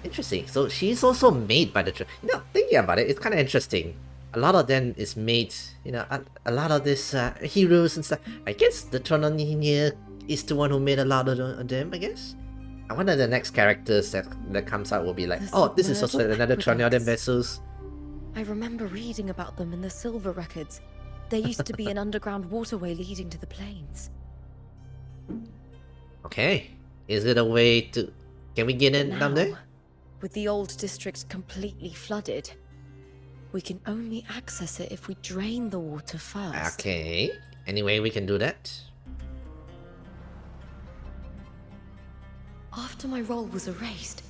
Interesting. So she's also made by the... thinking about it, it's kind of interesting. A lot of them is made, a lot of these heroes and stuff. I guess the Trononinia is the one who made a lot of them, I guess. I wonder the next characters that comes out will be like, oh, this is also another Trononian vessels. I remember reading about them in the Silver Records. There used to be an underground waterway leading to the plains. Okay. Is it a way to... Can we get in down there? With the old district completely flooded, we can only access it if we drain the water first. Okay. Anyway, we can do that. After my role was erased,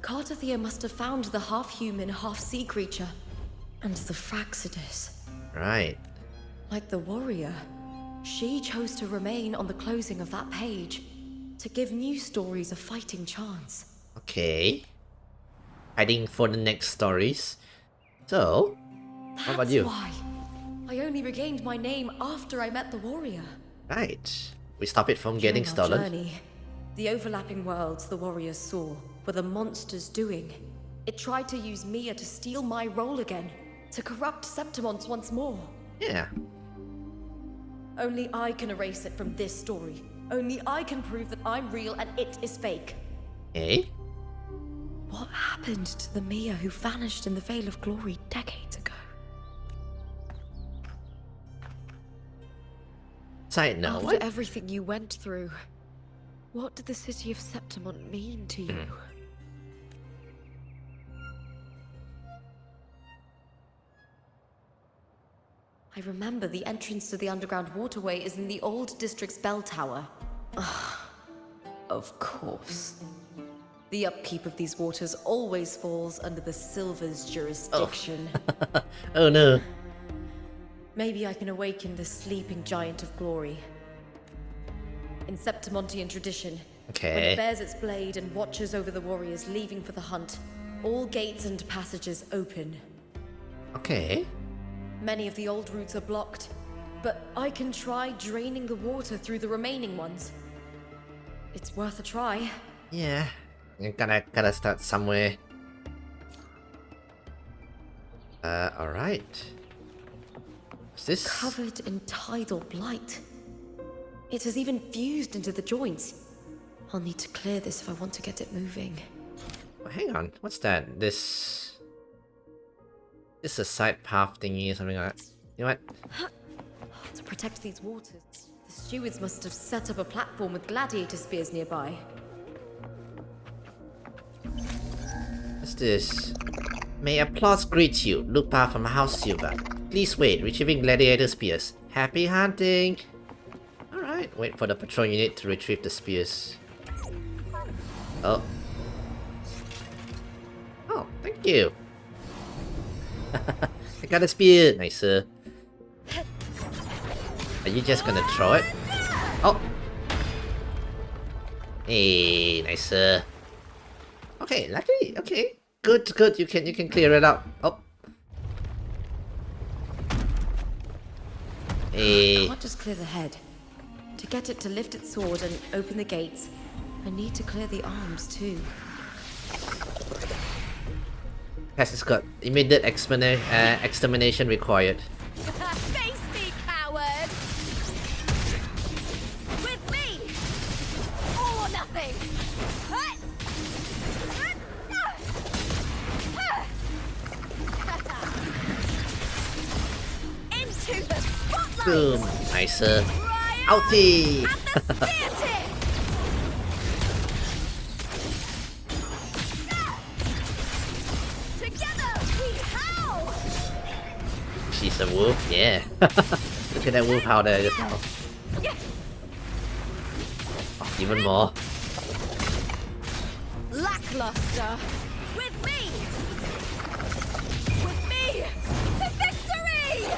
Cartathea must have found the half-human, half-sea creature, and the Fraxidus. Right. Like the warrior, she chose to remain on the closing of that page, to give new stories a fighting chance. Okay. Hiding for the next stories. So, how about you? That's why I only regained my name after I met the warrior. Right. We stop it from getting During our stolen. journey, the overlapping worlds the warriors saw were the monsters doing. It tried to use Mia to steal my role again, to corrupt Septimont once more. Yeah. Only I can erase it from this story. Only I can prove that I'm real and it is fake. Eh? What happened to the Mia who vanished in the Veil of Glory decades ago? Side note, After what? everything you went through, what did the city of Septimont mean to you? I remember the entrance to the underground waterway is in the old district's bell tower. Of course. The upkeep of these waters always falls under the Silver's jurisdiction. Oh no. Maybe I can awaken the sleeping giant of glory. In Septimontian tradition, when Okay. it bears its blade and watches over the warriors leaving for the hunt, all gates and passages open. Okay. Many of the old routes are blocked, but I can try draining the water through the remaining ones. It's worth a try. Yeah. You gotta start somewhere. Alright. What's this? Covered in tidal blight. It has even fused into the joints. I'll need to clear this if I want to get it moving. Oh, hang on. What's that? This is a side path thingy or something like that. You know what? To protect these waters, the stewards must have set up a platform with gladiator spears nearby. What's this? May applause greet you, Lupa from House Silver. Please wait, retrieving gladiator spears. Happy hunting! Alright, wait for the patrol unit to retrieve the spears. Oh. Oh, thank you. I got a spear! Nice, sir. Are you just gonna throw it? Oh! Hey, nice, sir. Okay, luckily, okay. Good, good, you can clear it out. Oh. Hey. I can't just clear the head. To get it to lift its sword and open the gates, I need to clear the arms too. Has got immediate extermination required. Face me, coward! With me! All or nothing! Into the spotlight! Boom, nice, sir. Outie! At the spear tip! Together we howl! She's a wolf, yeah. Look at that wolf howl there just now. Oh, even more. Lackluster! With me! With me! To victory!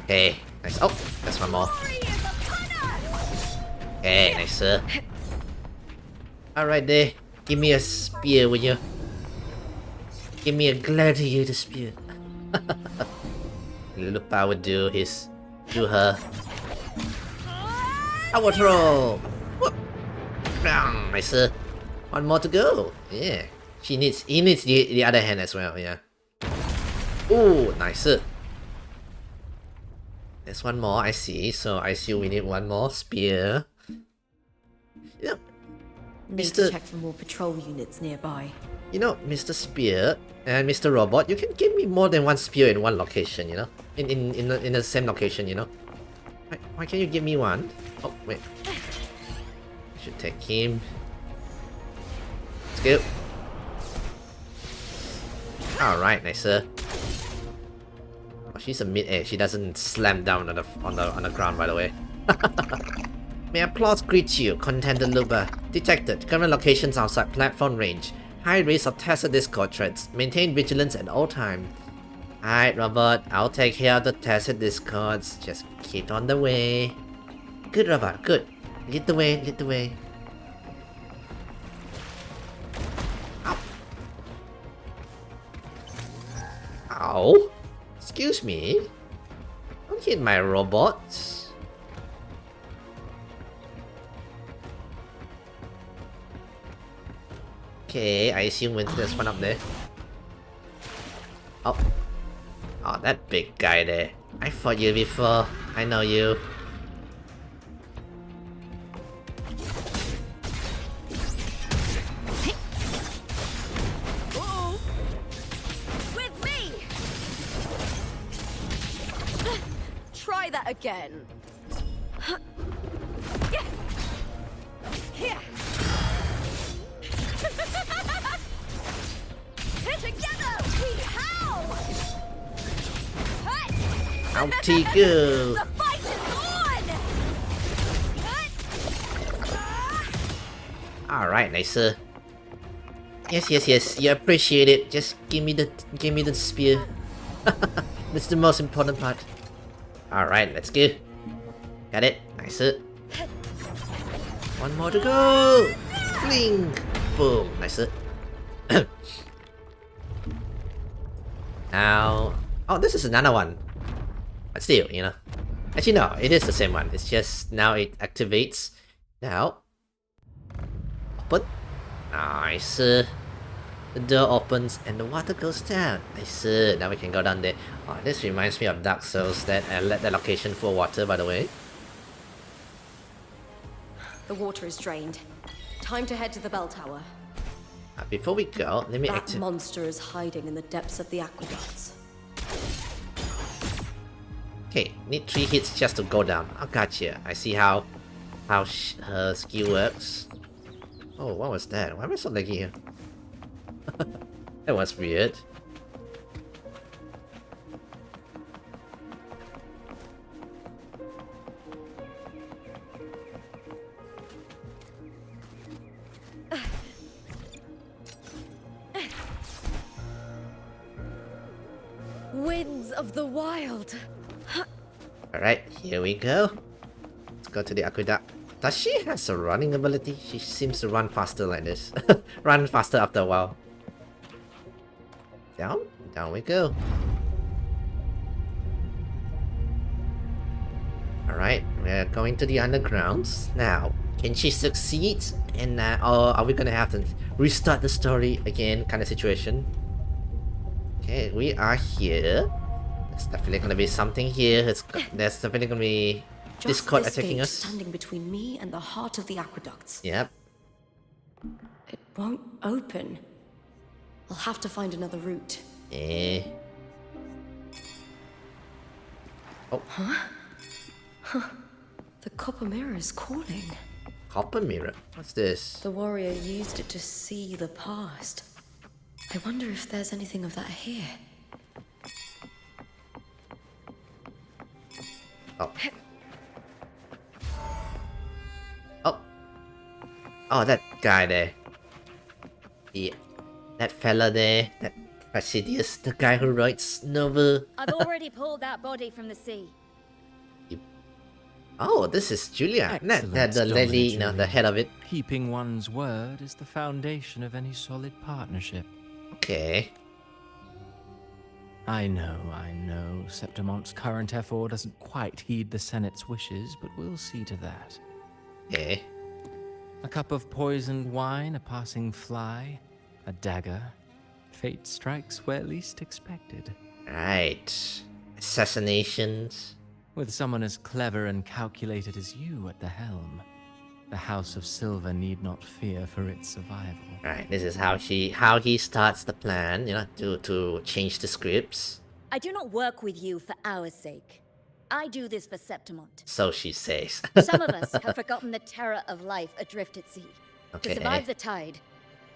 Okay, nice. Oh, that's one more. Glory is upon us! Okay, nice, sir. Alright there. Give me a spear, will you? Give me a gladiator spear. Lupa would do her. Power throw! Whoop. Bang, nice, sir. One more to go. Yeah. He needs the other hand as well, yeah. Ooh, nice, sir. There's one more, I see. So I assume we need one more spear. Yep. Need Mr. to check for more patrol units nearby. You know, Mr. Spear and Mr. Robot, you can give me more than one spear in one location, you know? In the same location, you know? Why can't you give me one? Oh, wait. I should take him. Let's go. Alright, nice, sir. Oh, she's a mid-air. She doesn't slam down on the ground, by the way. May applause greet you, Contender Lupa. Detected. Current locations outside platform range. High risk of Tacit Discord threats. Maintain vigilance at all times. Alright, Robot. I'll take care of the Tacit Discords. Just keep on the way. Good, Robot. Good. Lead the way. Lead the way. Ow. Ow. Excuse me. Don't hit my robots. Okay, I assume there's one up there. Oh. Oh, that big guy there. I fought you before. I know you. With me! Try that again. Together we howl! Outie go! The fight is on! Alright, nicer. Yes. You appreciate it. Just give me the spear. That's the most important part. Alright, let's go. Got it. Nicer. One more to go. Fling. Boom. Nicer. Now, oh, this is another one. But still, you know. Actually, no, it is the same one. It's just now it activates. Now, open. Nice. The door opens and the water goes down. Nice. Now we can go down there. Oh, this reminds me of Dark Souls. That the location for water, by the way. The water is drained. Time to head to the bell tower. Before we go, let me That monster is hiding in the depths of the aqueducts. Okay, need 3 hits just to go down. I gotcha. I see how her skill works. Oh, what was that? Why am I so laggy here? That was weird. Winds of the wild. Alright, here we go. Let's go to the aqueduct. Does she have a running ability? She seems to run faster like this. Run faster after a while. Down we go. Alright, we're going to the undergrounds. Now, can she succeed? And or are we gonna have to restart the story again kind of situation? Okay, we are here. There's definitely gonna be something here. There's definitely gonna be Discord attacking us. Standing between me and the heart of the aqueducts. Yep. It won't open. I'll have to find another route. Eh. Oh. The copper mirror is calling. Copper mirror? What's this? The warrior used it to see the past. I wonder if there's anything of that here. Oh. Oh, that guy there. Yeah. That fella there. That Fastidious, the guy who writes novel. I've already pulled that body from the sea. Oh, this is Julia. That the lady, you know, the head of it. Keeping one's word is the foundation of any solid partnership. Okay. I know. Septimon's current effort doesn't quite heed the Senate's wishes, but we'll see to that. Okay. A cup of poisoned wine, a passing fly, a dagger. Fate strikes where least expected. Right. Assassinations. With someone as clever and calculated as you at the helm, the House of Silver need not fear for its survival. Right, this is how he starts the plan, you know, to change the scripts. I do not work with you for our sake. I do this for Septimont. So she says. Some of us have forgotten the terror of life adrift at sea. Okay. To survive the tide,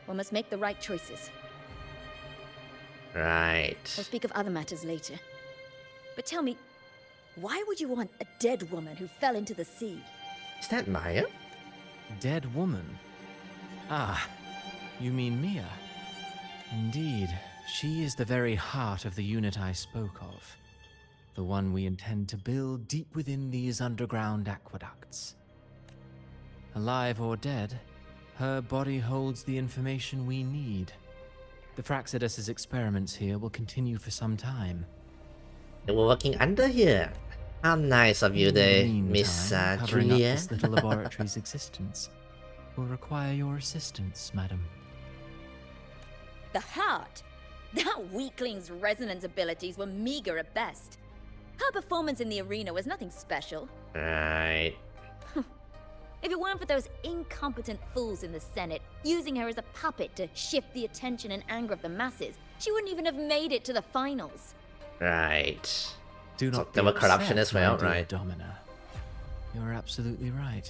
one must make the right choices. Right. We'll speak of other matters later. But tell me, why would you want a dead woman who fell into the sea? Is that Maya? Dead woman? Ah, you mean Mia? Indeed, she is the very heart of the unit I spoke of. The one we intend to build deep within these underground aqueducts. Alive or dead, her body holds the information we need. The Fraxidus's experiments here will continue for some time. They were working under here. How nice of you there, Miss covering Julia. up this little laboratory's existence will require your assistance, madam. the heart. That weakling's resonance abilities were meager at best. Her performance in the arena was nothing special. Right. If it weren't for those incompetent fools in the Senate using her as a puppet to shift the attention and anger of the masses, she wouldn't even have made it to the finals. Right. Do So not there be were corruption upset, as well, my dear right? Domina. You're absolutely right.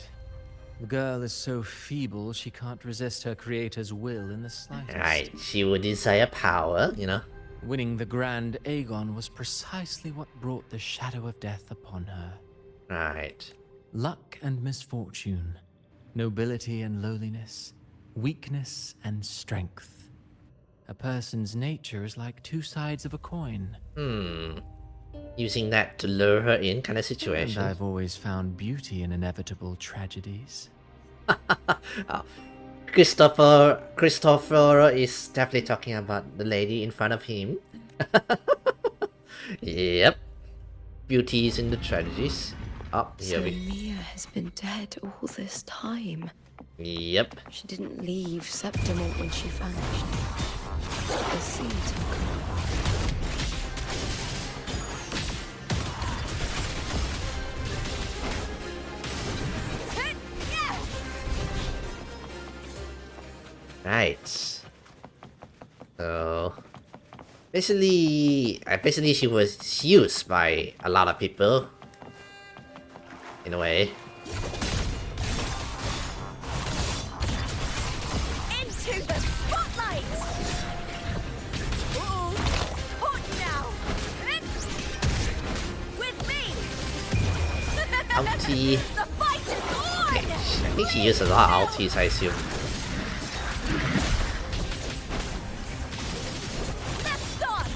The girl is so feeble she can't resist her creator's will in the slightest. Right. She would desire power, you know. Winning the Grand Aegon was precisely what brought the shadow of death upon her. Right. Luck and misfortune, nobility and lowliness, weakness and strength. A person's nature is like two sides of a coin. Using that to lure her in kind of And situation. I've always found beauty in inevitable tragedies. Oh. Christopher is definitely talking about the lady in front of him. Yep. Beauty is in the tragedies. Oh, here So we. Mia has been dead all this time. Yep. She didn't leave Septimont when she vanished. The sea took her. Right. So basically she was used by a lot of people. In a way. Into the spotlight! Ooh, hot now! With me! Ulti. The fight is on! I think she used a lot of ultis, I assume. Let's start!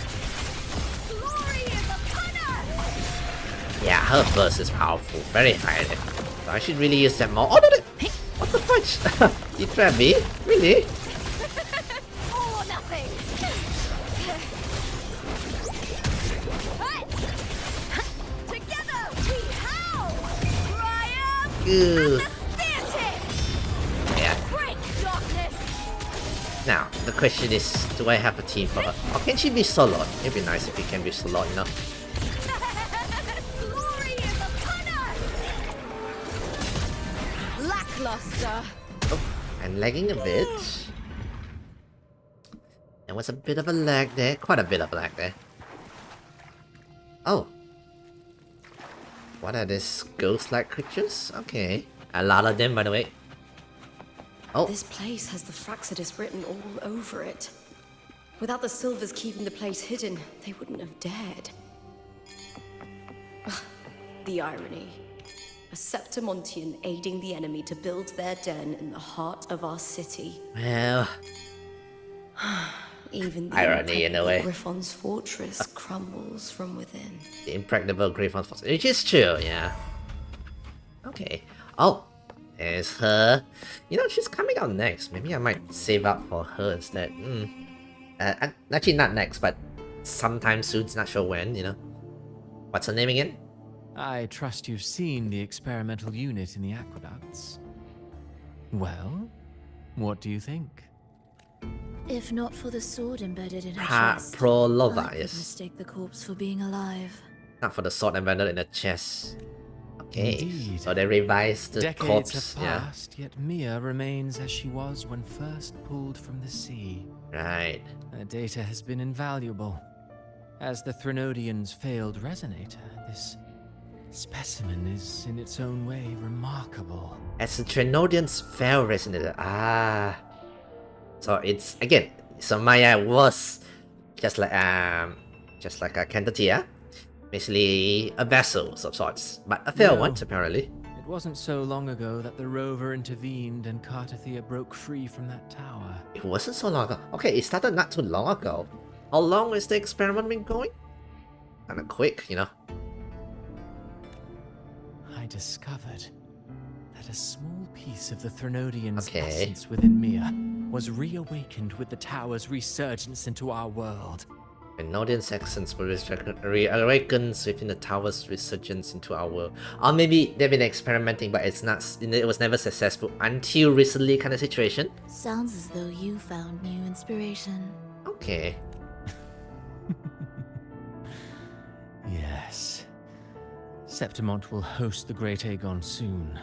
Glory is upon us! Yeah, her burst is powerful, very highly. So I should really use that more. Oh no! What the fudge? You trapped me? Really? All or nothing! Together we howl! Triumph! Good. Theater! Yeah. Break darkness! Now, the question is, do I have a team for her? Or can she be solo? It'd be nice if you can be solo, you know? Glory is upon us! Lackluster! Oh, I'm lagging a bit. There was a bit of a lag there. Quite a bit of lag there. Oh. What are these ghost-like creatures? Okay. A lot of them, by the way. Oh. This place has the Fraxidus written all over it. Without the Silvers keeping the place hidden, they wouldn't have dared. Ugh, the irony. A Septimontian aiding the enemy to build their den in the heart of our city. Well, Even the irony in a way. Griffon's fortress crumbles from within. The impregnable Griffon's force. Which is true, yeah. Okay. Oh, there's her. You know, she's coming out next. Maybe I might save up for her instead. Actually, not next, but sometime soon. Not sure when, you know. What's her name again? I trust you've seen the experimental unit in the aqueducts. Well, what do you think? If not for the sword embedded in her chest, Prolova, I could yes. mistake the corpse for being alive. Not for the sword embedded in the chest. Okay. Indeed. So they revised the Decades corpse. have Yeah. passed, yet Mia remains as she was when first pulled from the sea. Right. Her data has been invaluable. As the Threnodians' failed resonator, this specimen is in its own way remarkable. As the Trinodians fell resonator. Ah. So it's again. So Maya was just like a Cantatia, basically a vessel of sorts, but a failed No. one apparently. It wasn't so long ago that the rover intervened and Cartathea broke free from that tower. It wasn't so long ago. Okay, it started not too long ago. How long has the experiment been going? Kinda quick, you know. I discovered that a small piece of the Threnodian's Okay. essence within Mia was reawakened with the tower's resurgence into our world. Trinodian accents were reawakens within the tower's resurgence into our world. Or maybe they've been experimenting, but it was never successful until recently kind of situation. Sounds as though you found new inspiration. Okay. Yes. Septimont will host the Great Aegon soon.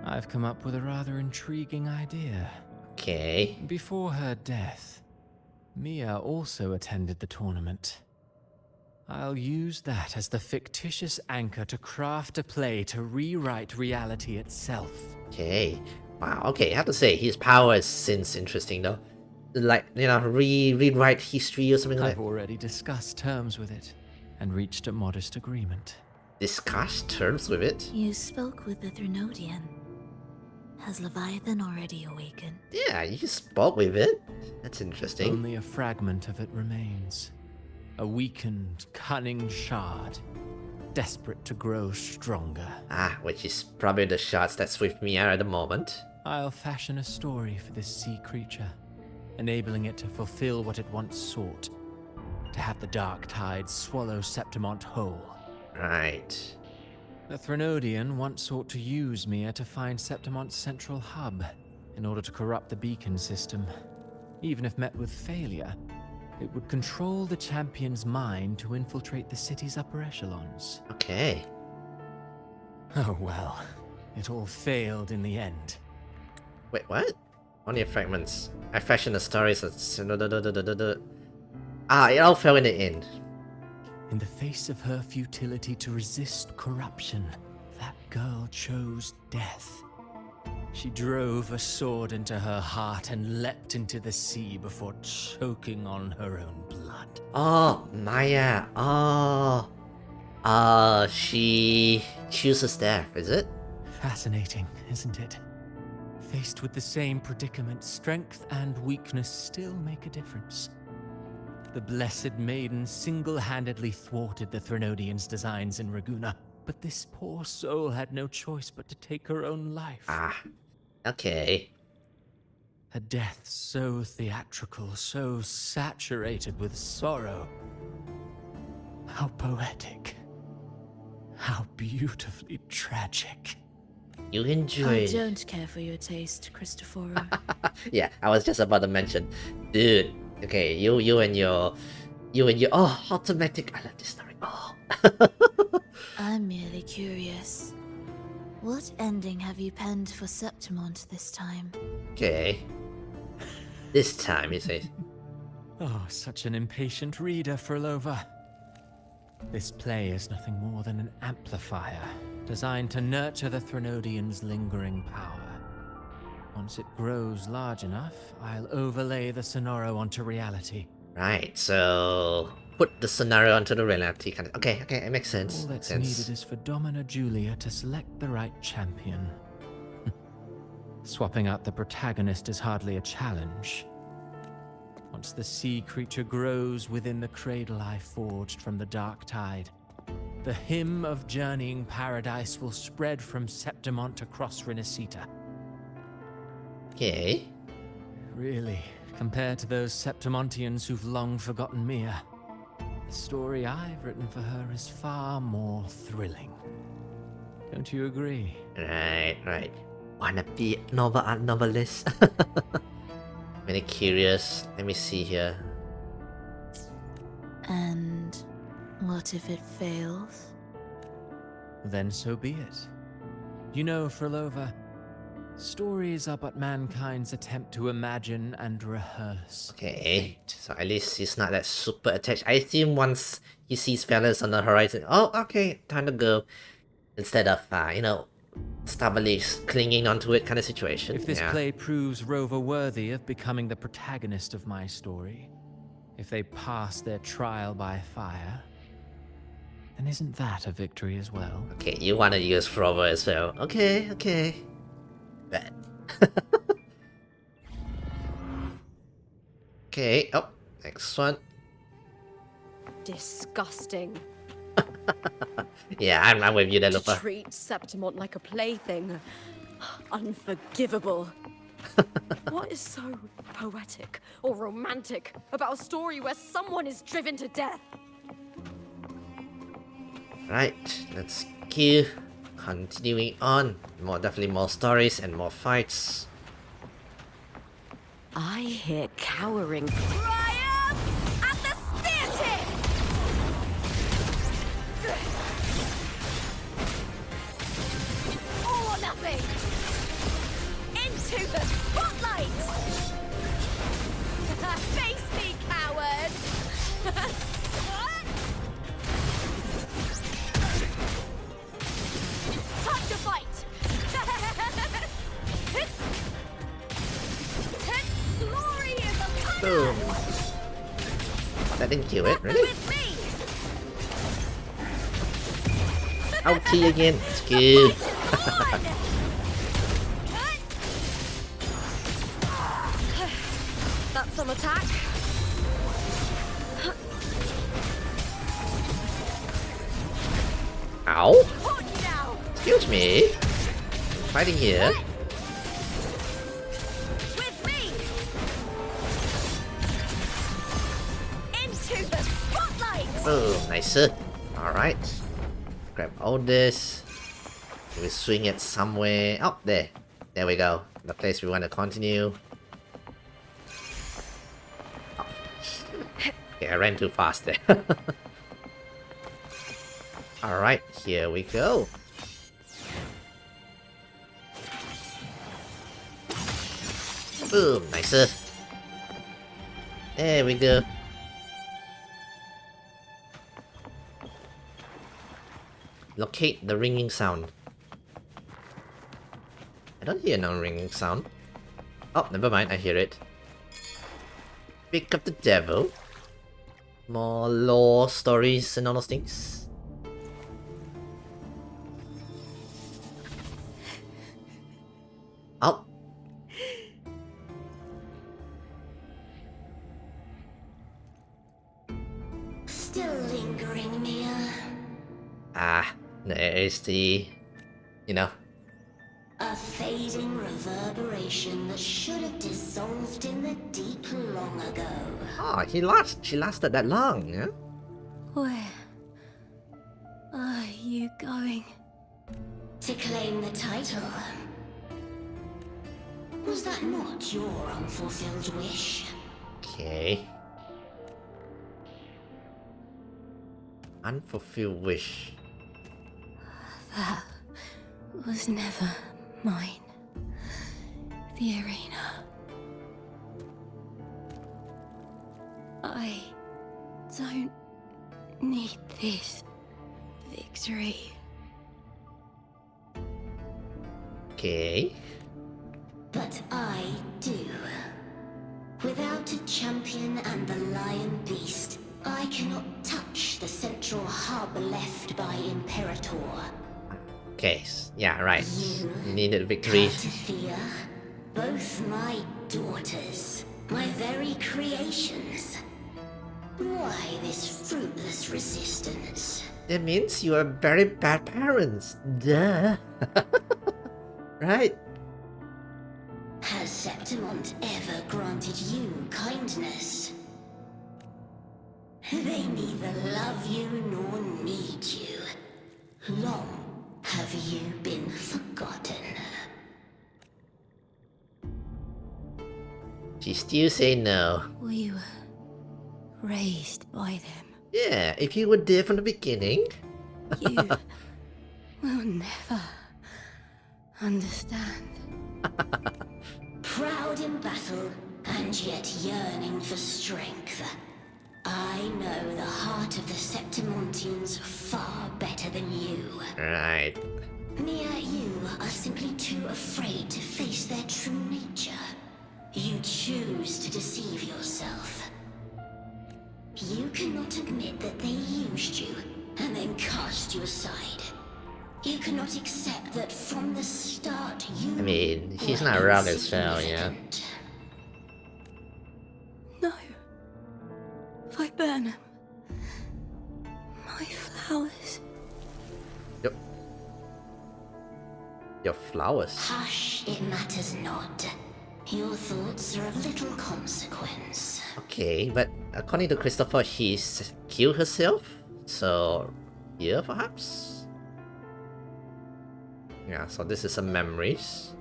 I've come up with a rather intriguing idea. Okay. Before her death, Mia also attended the tournament. I'll use that as the fictitious anchor to craft a play to rewrite reality itself. Okay. Wow, okay, I have to say, his power is since interesting though. Like, you know, rewrite history or something like I've already discussed terms with it and reached a modest agreement. Discuss terms with it? You spoke with the Threnodian. Has Leviathan already awakened? Yeah, you spoke with it. That's interesting. Only a fragment of it remains. A weakened, cunning shard, desperate to grow stronger. Ah, which is probably the shards that's with me at the moment. I'll fashion a story for this sea creature, enabling it to fulfill what it once sought, to have the dark tide swallow Septimont whole. Right. The Threnodian once sought to use Mia to find Septimont's central hub, in order to corrupt the beacon system. Even if met with failure, it would control the champion's mind to infiltrate the city's upper echelons. Okay. Oh well, it all failed in the end. Wait, what? Only fragments. I fashioned the stories as... Ah, it all fell in the end. In the face of her futility to resist corruption, that girl chose death. She drove a sword into her heart and leapt into the sea before choking on her own blood. Oh, Maya. Oh. She chooses death, is it? Fascinating, isn't it? Faced with the same predicament, strength and weakness still make a difference. The Blessed Maiden single-handedly thwarted the Threnodian's designs in Raguna, but this poor soul had no choice but to take her own life. Ah, okay. A death so theatrical, so saturated with sorrow. How poetic. How beautifully tragic. You I enjoyed... don't care for your taste, Christopher. Yeah, I was just about to mention. Dude, okay, you and your... Oh, automatic... I love this story. Oh. I'm merely curious. What ending have you penned for Septimont this time? Okay. This time, you say. Oh, such an impatient reader, Frolova. This play is nothing more than an amplifier, designed to nurture the Threnodian's lingering power. Once it grows large enough, I'll overlay the Sonoro onto reality. Right, so... Put the scenario onto the reality kind of... Okay, it makes sense. All that's Makes needed sense. is for Domina Julia to select the right champion. Swapping out the protagonist is hardly a challenge. Once the sea creature grows within the cradle I forged from the dark tide, the hymn of journeying paradise will spread from Septimont across Renacita. Okay. Really, compared to those Septimontians who've long forgotten Mia, the story I've written for her is far more thrilling. Don't you agree? Right. Wanna be novelist? Really curious. Let me see here. And what if it fails? Then so be it. You know, Frolova, stories are but mankind's attempt to imagine and rehearse. Okay, so at least he's not that super attached. I assume once he sees fellas on the horizon, oh, okay, time to go. Instead of, stubbornly clinging onto it kind of situation. If this play proves Rover worthy of becoming the protagonist of my story, if they pass their trial by fire, then isn't that a victory as well? Okay, you want to use Frover as well. Okay. Bet. Okay, oh, next one. Disgusting. Yeah, I'm with you there, To Lupa. treat Septimont like a plaything. Unforgivable. What is so poetic or romantic about a story where someone is driven to death? Right, let's keep continuing on. Definitely more stories and more fights. I hear cowering. Ryan! Into the spotlight! Face me, coward! Time to fight! Glory is upon Boom. us! That didn't kill it, really? With me! Ouchie again. It's good. That's some attack. Ow. On now! Excuse me. I'm fighting here. With me! Into the spotlight! Boom. Nice. Alright. Grab all this. We swing it somewhere. Oh, there. There we go. The place we want to continue. Oh. Okay, I ran too fast there. Alright, here we go. Boom, nicer. There we go. Locate the ringing sound. I don't hear no ringing sound. Oh, never mind, I hear it. Pick up the devil. More lore stories and all those things. Oh. Still lingering, Mia. Ah, there is the... You know. A fading reverberation that should have dissolved in the deep long ago. Oh, she lasted that long, yeah? Where are you going? To claim the title. Was that not your unfulfilled wish? Okay. Unfulfilled wish. That was never mine. The arena. I don't need this victory. Okay. But I do. Without a champion and the lion beast, I cannot touch the central hub left by Imperator. Okay, yeah, right. You Needed victory. to fear both my daughters, my very creations. Why this fruitless resistance? That means you are very bad parents. Duh. Right? Has Septimont ever granted you kindness? They neither love you nor need you. Long have you been forgotten? She still say no. We were raised by them. Yeah, if you were there from the beginning. You will never understand. Proud in battle, and yet yearning for strength. I know the heart of the Septimontians far better than you. Right. Mia, you are simply too afraid to face their true nature. You choose to deceive yourself. You cannot admit that they used you, and then cast you aside. You cannot accept that from the start you... I mean, she's not around as well, yeah. No. If I burn them, my flowers. Yep. Your flowers. Hush, it matters not. Your thoughts are of little consequence. Okay, but according to Christopher, she's killed herself? So, yeah, perhaps? Yeah, so this is some memories.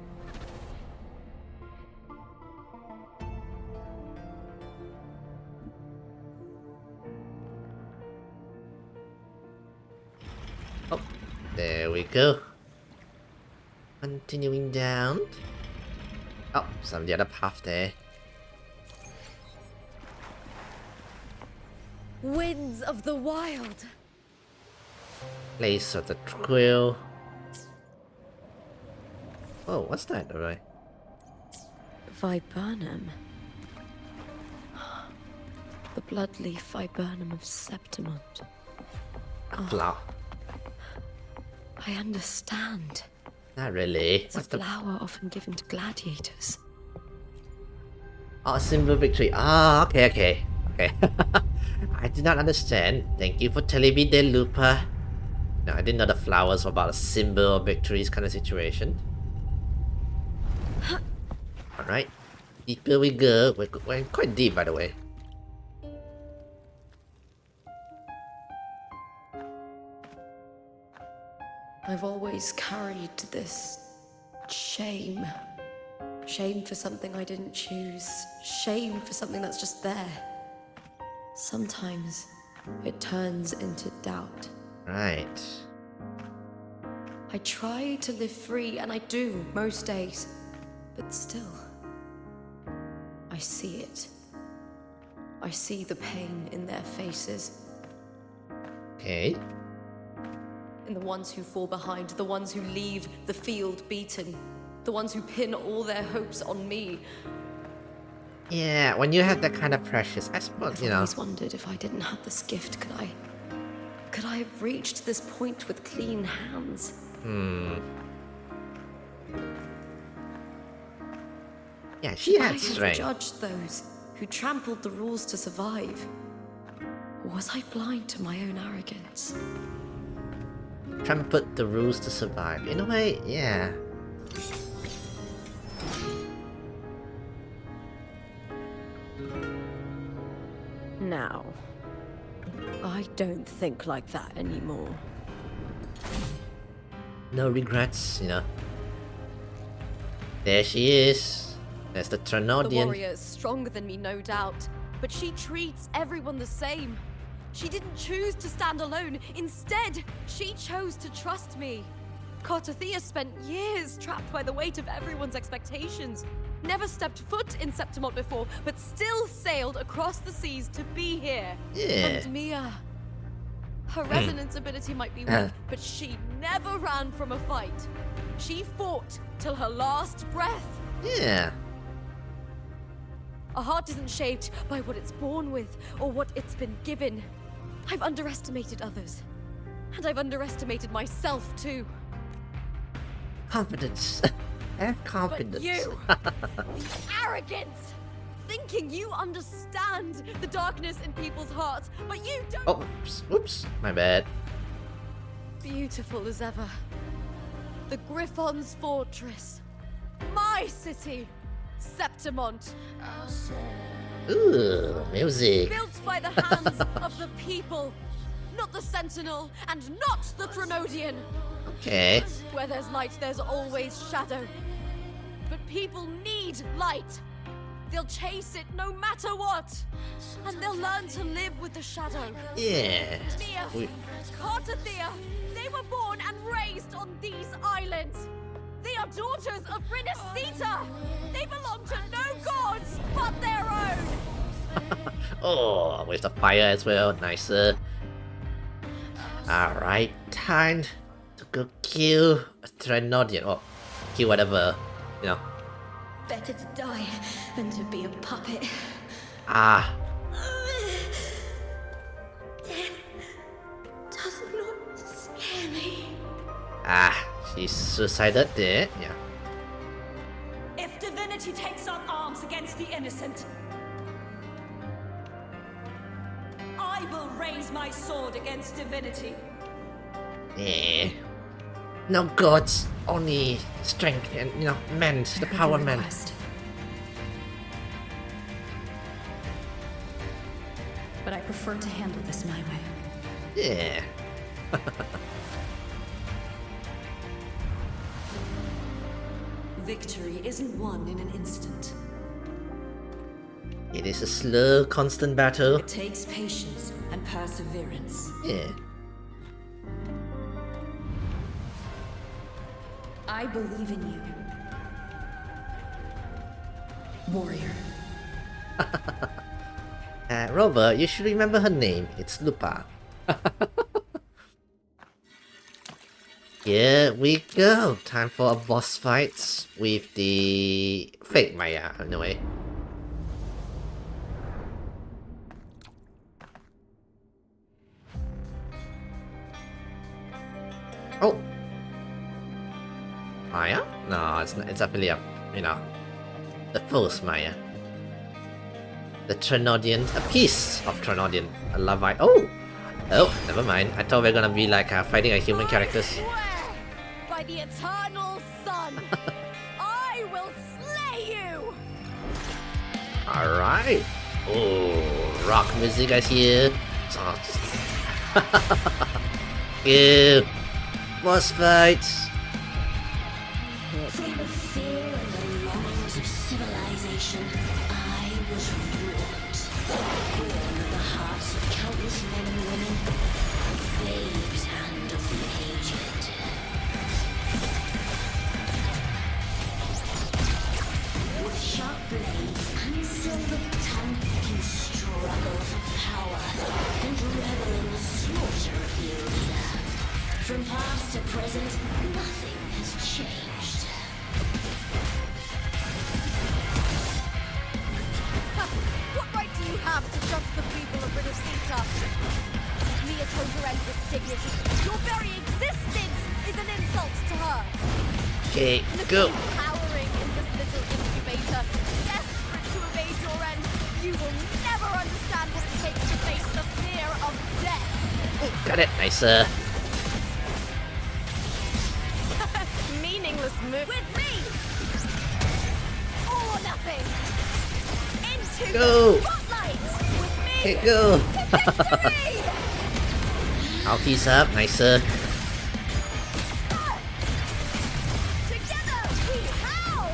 Oh, there we go. Continuing down. Oh, some of the other path there. Winds of the wild. Place of the quill. Oh, what's that, alright? Viburnum. The bloodleaf viburnum of Septimont. A flower. I understand. Not really. It's a flower often given to gladiators. Oh, symbol victory. Ah, okay. I did not understand. Thank you for telling me there, Lupa. No, I didn't know the flowers were about a symbol of victories kind of situation. Alright. Deeper we go. We're quite deep, by the way. I've always carried this shame. Shame for something I didn't choose. Shame for something that's just there. Sometimes it turns into doubt. Right. I try to live free, and I do most days. But still, I see it. I see the pain in their faces. Okay. In the ones who fall behind, the ones who leave the field beaten, the ones who pin all their hopes on me. Yeah, when you have that kind of pressures, I suppose, you I've know. always wondered if I didn't have this gift, could I have reached this point with clean hands? Yeah, she I had have strength. judged those who trampled the rules to survive. Or was I blind to my own arrogance? Trampled the rules to survive. In a way, yeah. Now, I don't think like that anymore. No regrets, you know. There she is. There's the The Trinodian. warrior is stronger than me, no doubt, but she treats everyone the same. She didn't choose to stand alone. Instead, she chose to trust me. Cartothea spent years trapped by the weight of everyone's expectations. Never stepped foot in Septimont before, but still sailed across the seas to be here. Yeah. And Mia. Her resonance ability might be weak, but she never ran from a fight. She fought till her last breath. Yeah. A heart isn't shaped by what it's born with or what it's been given. I've underestimated others. And I've underestimated myself too. Confidence. Have confidence. But you! The arrogance! Thinking you understand the darkness in people's hearts, but you don't. Oh, oops. My bad. Beautiful as ever. The Griffon's fortress. My city. Septimont. Ooh, music. Built by the hands of the people. Not the Sentinel, and not the Trinodian. Okay. Where there's light, there's always shadow. But people need light. They'll chase it no matter what. And they'll learn to live with the shadow. Yeah. Mia, Cartothea, they were born and raised on these islands. They are daughters of Brinacita. They belong to no gods but their own. Oh, with the fire as well. Nicer. Alright, time to go kill a Trinodian. Oh, kill whatever, you know. Better to die than to be a puppet. Ah. Death does not scare me. Ah, she's suicided there. Yeah. If divinity takes up arms against the innocent, I will raise my sword against divinity. Yeah. No gods, only strength and, you know, men, the power men. But I prefer to handle this my way. Yeah. Victory isn't won in an instant. It is a slow, constant battle. It takes patience and perseverance. Yeah. I believe in you. warrior. Robert, you should remember her name. It's Lupa. Here we go. Time for a boss fight with the fake Maya, in a way. Oh! Maya? No, it's not, it's actually the false Maya. The Trinodian, a piece of Trinodian, a Levite. Oh! Oh, never mind. I thought we were gonna be like fighting a human characters. By the eternal sun, I will slay you! Alright. Oh, rock music guys here. Ew. Boss fights. From the fear and the longings of civilization, I was wrought. Born of the hearts of countless men and women, babes and of the aged. With sharp blades and silver tongue, you struggle for power and revel in the slaughter of the arena. From past to present, nothing has changed. What right do you have to judge the people of British Sita? Mia chose her end with dignity. Your very existence is an insult to her. Okay, Look go. at you cowering in this little incubator, desperate to evade your end. You will never understand what it takes to face the fear of death. Got it. Nice. Meaningless move. With me! All or nothing! Into Go. the spotlight! With me! Okay, go. To victory! Alties up. Nice. Together we howl!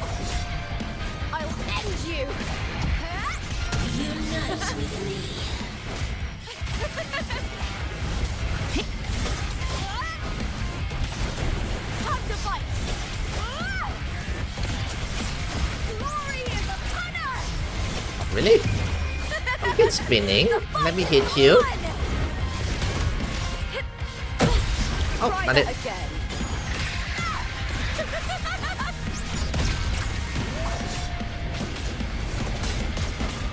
I'll end you! Unite with me. Time to fight! Glory is upon us! Really? Don't get spinning. Let me hit you. Oh, Try not that it. again.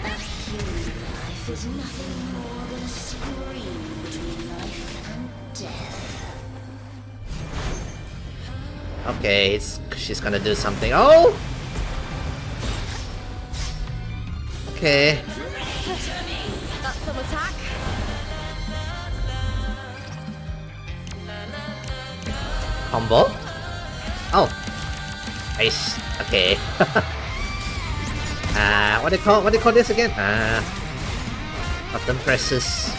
A human life is nothing more than a scream between life and death. Okay, she's gonna do something. Oh! Okay. That's some attack. Combo. Oh. Nice. Okay. What do you call this again? Button presses.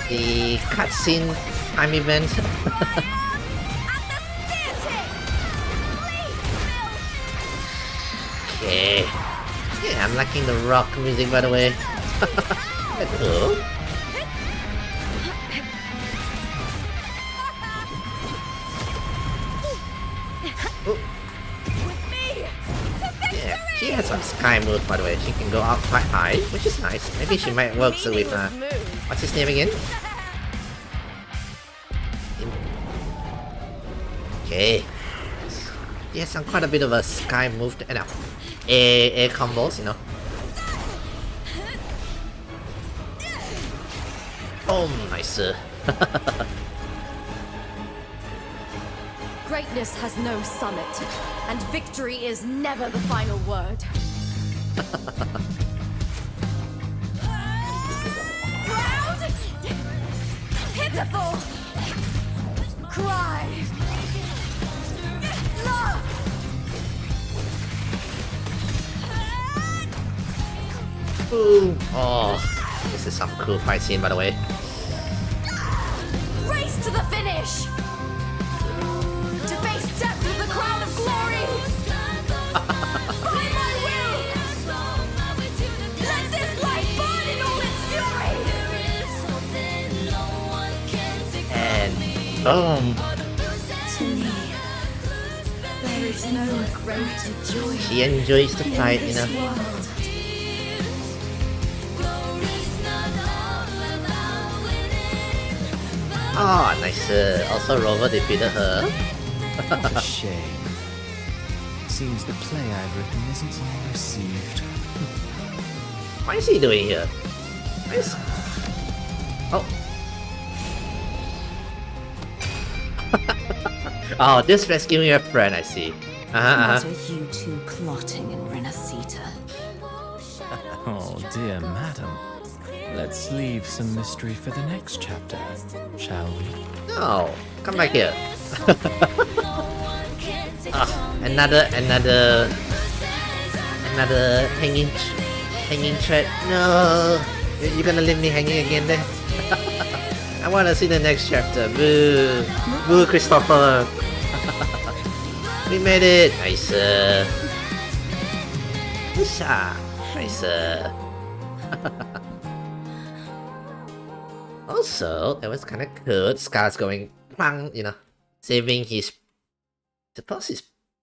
The cutscene time event. Okay. Yeah, I'm liking the rock music by the way. That's cool. Yeah, she has some sky moves by the way. She can go up quite high, which is nice. Maybe she might work with what's his name again? Okay. He has some quite a bit of a sky move and air combos, you know. Oh, nice. Greatness has no summit, and victory is never the final word. Proud! Pitiful! Cry! Love! Ooh. Oh, this is some cool fight scene by the way. Race to the finish! To face death with the crown of glory! By my will! Let this light burn in all its fury! And boom. To me, there is no greater joy. She enjoys the fight, you know. Oh, nice. Also, Rover defeated her. What a shame. Seems the play I've written isn't well received. What is he doing here? Nice. Oh. Oh, this rescuing a friend, I see. What are you two plotting in Renacita? Oh dear madam. Let's leave some mystery for the next chapter, shall we? No, come back here. Another hanging thread. No, you're gonna leave me hanging again then. I wanna see the next chapter. Boo, boo, Christopher. We made it. Nice. Nice. Also, that was kind of cool. Scar's going, bang, you know, saving his, suppose his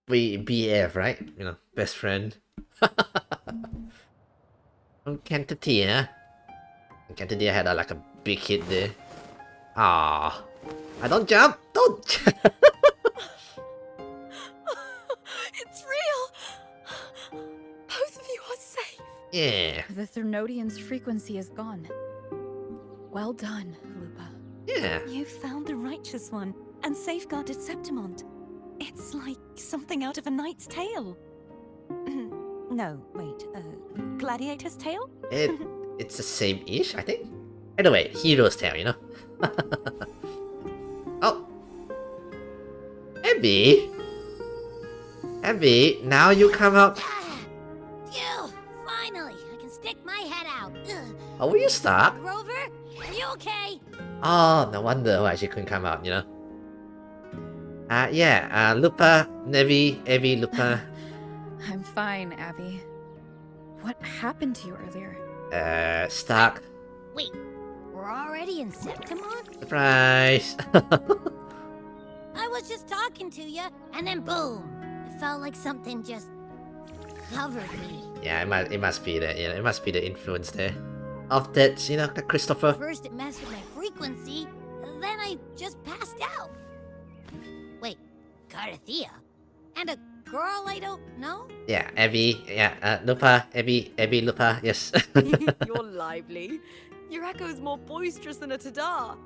BF, right? You know, best friend. From Cantatia. Cantatia had like a big hit there. Ah, I don't jump. Don't. It's real. Both of you are safe. Yeah. The Threnodian's frequency is gone. Well done, Lupa. Yeah. You found the righteous one and safeguarded Septimont. It's like something out of a knight's tale. No, wait, gladiator's tale? It's the same-ish, I think. Anyway, hero's tale, you know. Oh. Abby. Abby, now you come out. Phew! Finally, I can stick my head out. Oh, will you stop? Rover, are you okay? Oh, no wonder why she couldn't come out, you know. Yeah, Lupa, Abby, Lupa. I'm fine, Abby. What happened to you earlier? Stuck. Wait, we're already in Septimont? Surprise! I was just talking to you, and then boom! It felt like something just covered me. Yeah, it must be the, you know, it must be the influence there of that, you know, the Christopher. First it messed with my frequency, then I just passed out. Wait, Carthea? And a girl I don't know? Yeah, Abby, yeah, Lupa, Abby, Lupa, yes. You're lively. Your echo's more boisterous than a tada.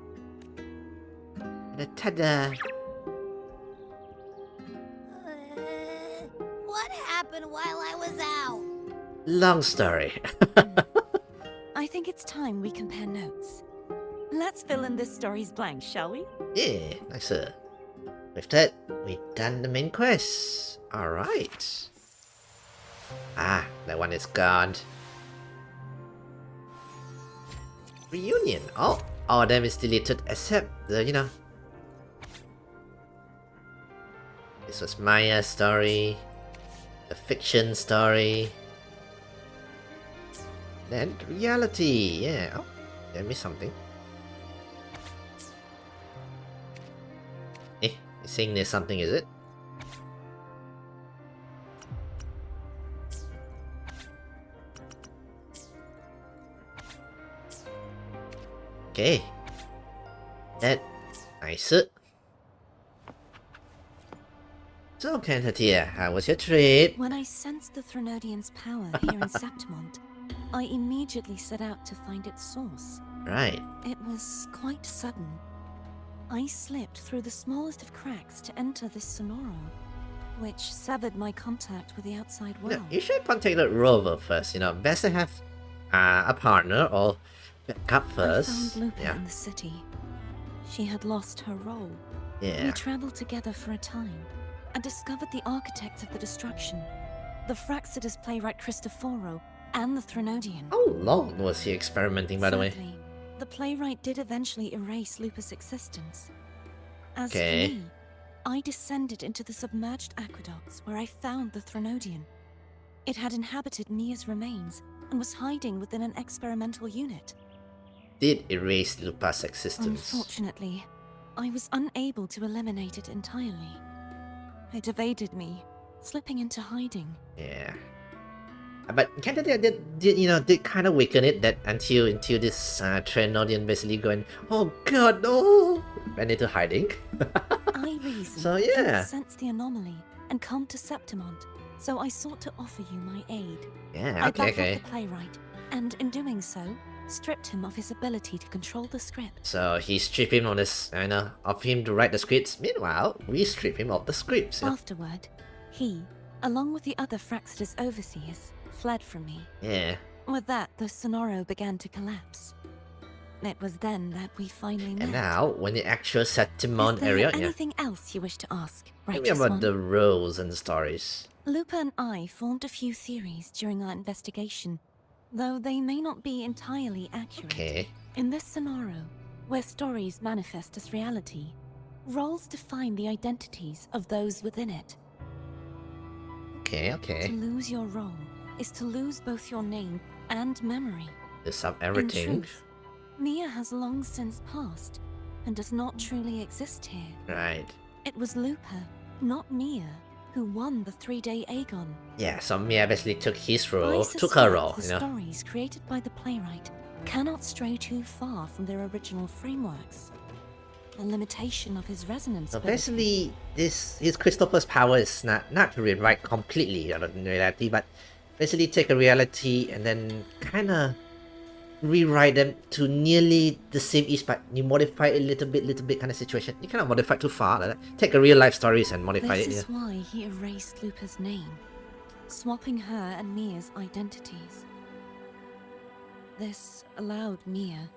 The tada. What happened while I was out? Long story. I think it's time we compare notes. Let's fill in this story's blanks, shall we? Yeah, nice. With that, we've done the main quest. Alright. Ah, that one is gone. Reunion. Oh, all of them is deleted except the, you know. This was Maya's story. The fiction story. Then reality. Yeah. Oh, I missed something. Eh, you're saying there's something, is it? Okay. That nice. So, Cantatia, how was your trip? When I sensed the Threnodian's power here in Septimont, I immediately set out to find its source. Right. It was quite sudden. I slipped through the smallest of cracks to enter this sonoro, which severed my contact with the outside world. No, you should contact the rover first, you know. Best to have a partner or backup first. I found Lupa in the city. She had lost her role. Yeah. We traveled together for a time and discovered the architects of the destruction, the Fraxidus playwright Cristoforo and the Threnodian. How long was he experimenting, by the way? Sadly, the playwright did eventually erase Lupa's existence. As Okay. for me, I descended into the submerged aqueducts where I found the Threnodian. It had inhabited Mia's remains and was hiding within an experimental unit. Did erase Lupa's existence. Unfortunately, I was unable to eliminate it entirely. It evaded me slipping into hiding. Yeah. But kind of did kind of weaken it that until this Trenodian basically going, oh god, no, ran into hiding. I reasoned So, that you would yeah. sense the anomaly and come to Septimont, so I sought to offer you my aid. Yeah, I okay, baffled okay. the playwright, and in doing so, stripped him of his ability to control the script. So he stripped him of him to write the scripts. Meanwhile, we strip him of the scripts. Yeah. Afterward, he, along with the other Fraxidus overseers, fled from me. Yeah. With that, the Sonoro began to collapse. It was then that we finally met. And now, when the actual Is Septimon there area, anything else you wish to ask, Tell me righteous about one? the roles and stories. Lupa and I formed a few theories during our investigation, though they may not be entirely accurate. Okay. In this scenario, where stories manifest as reality, roles define the identities of those within it. Okay, To okay. lose your role is to lose both your name and memory. To sum In everything. truth, Mia has long since passed and does not truly exist here. Right. It was Lupa, not Mia, who won the 3-day Aegon. Yeah, so Mia basically took his role, I took her suspect role, the you know. stories created by the playwright cannot stray too far from their original frameworks. A limitation of his resonance. So ability. basically, his Christopher's power is not to rewrite completely reality, but basically take a reality and then kind of rewrite them to nearly the same ish, but you modify it a little bit kind of situation. You cannot modify too far like that. Take a real life stories and modify This it. is why he erased Lupa's name, swapping her and Mia's identities. This allowed Mia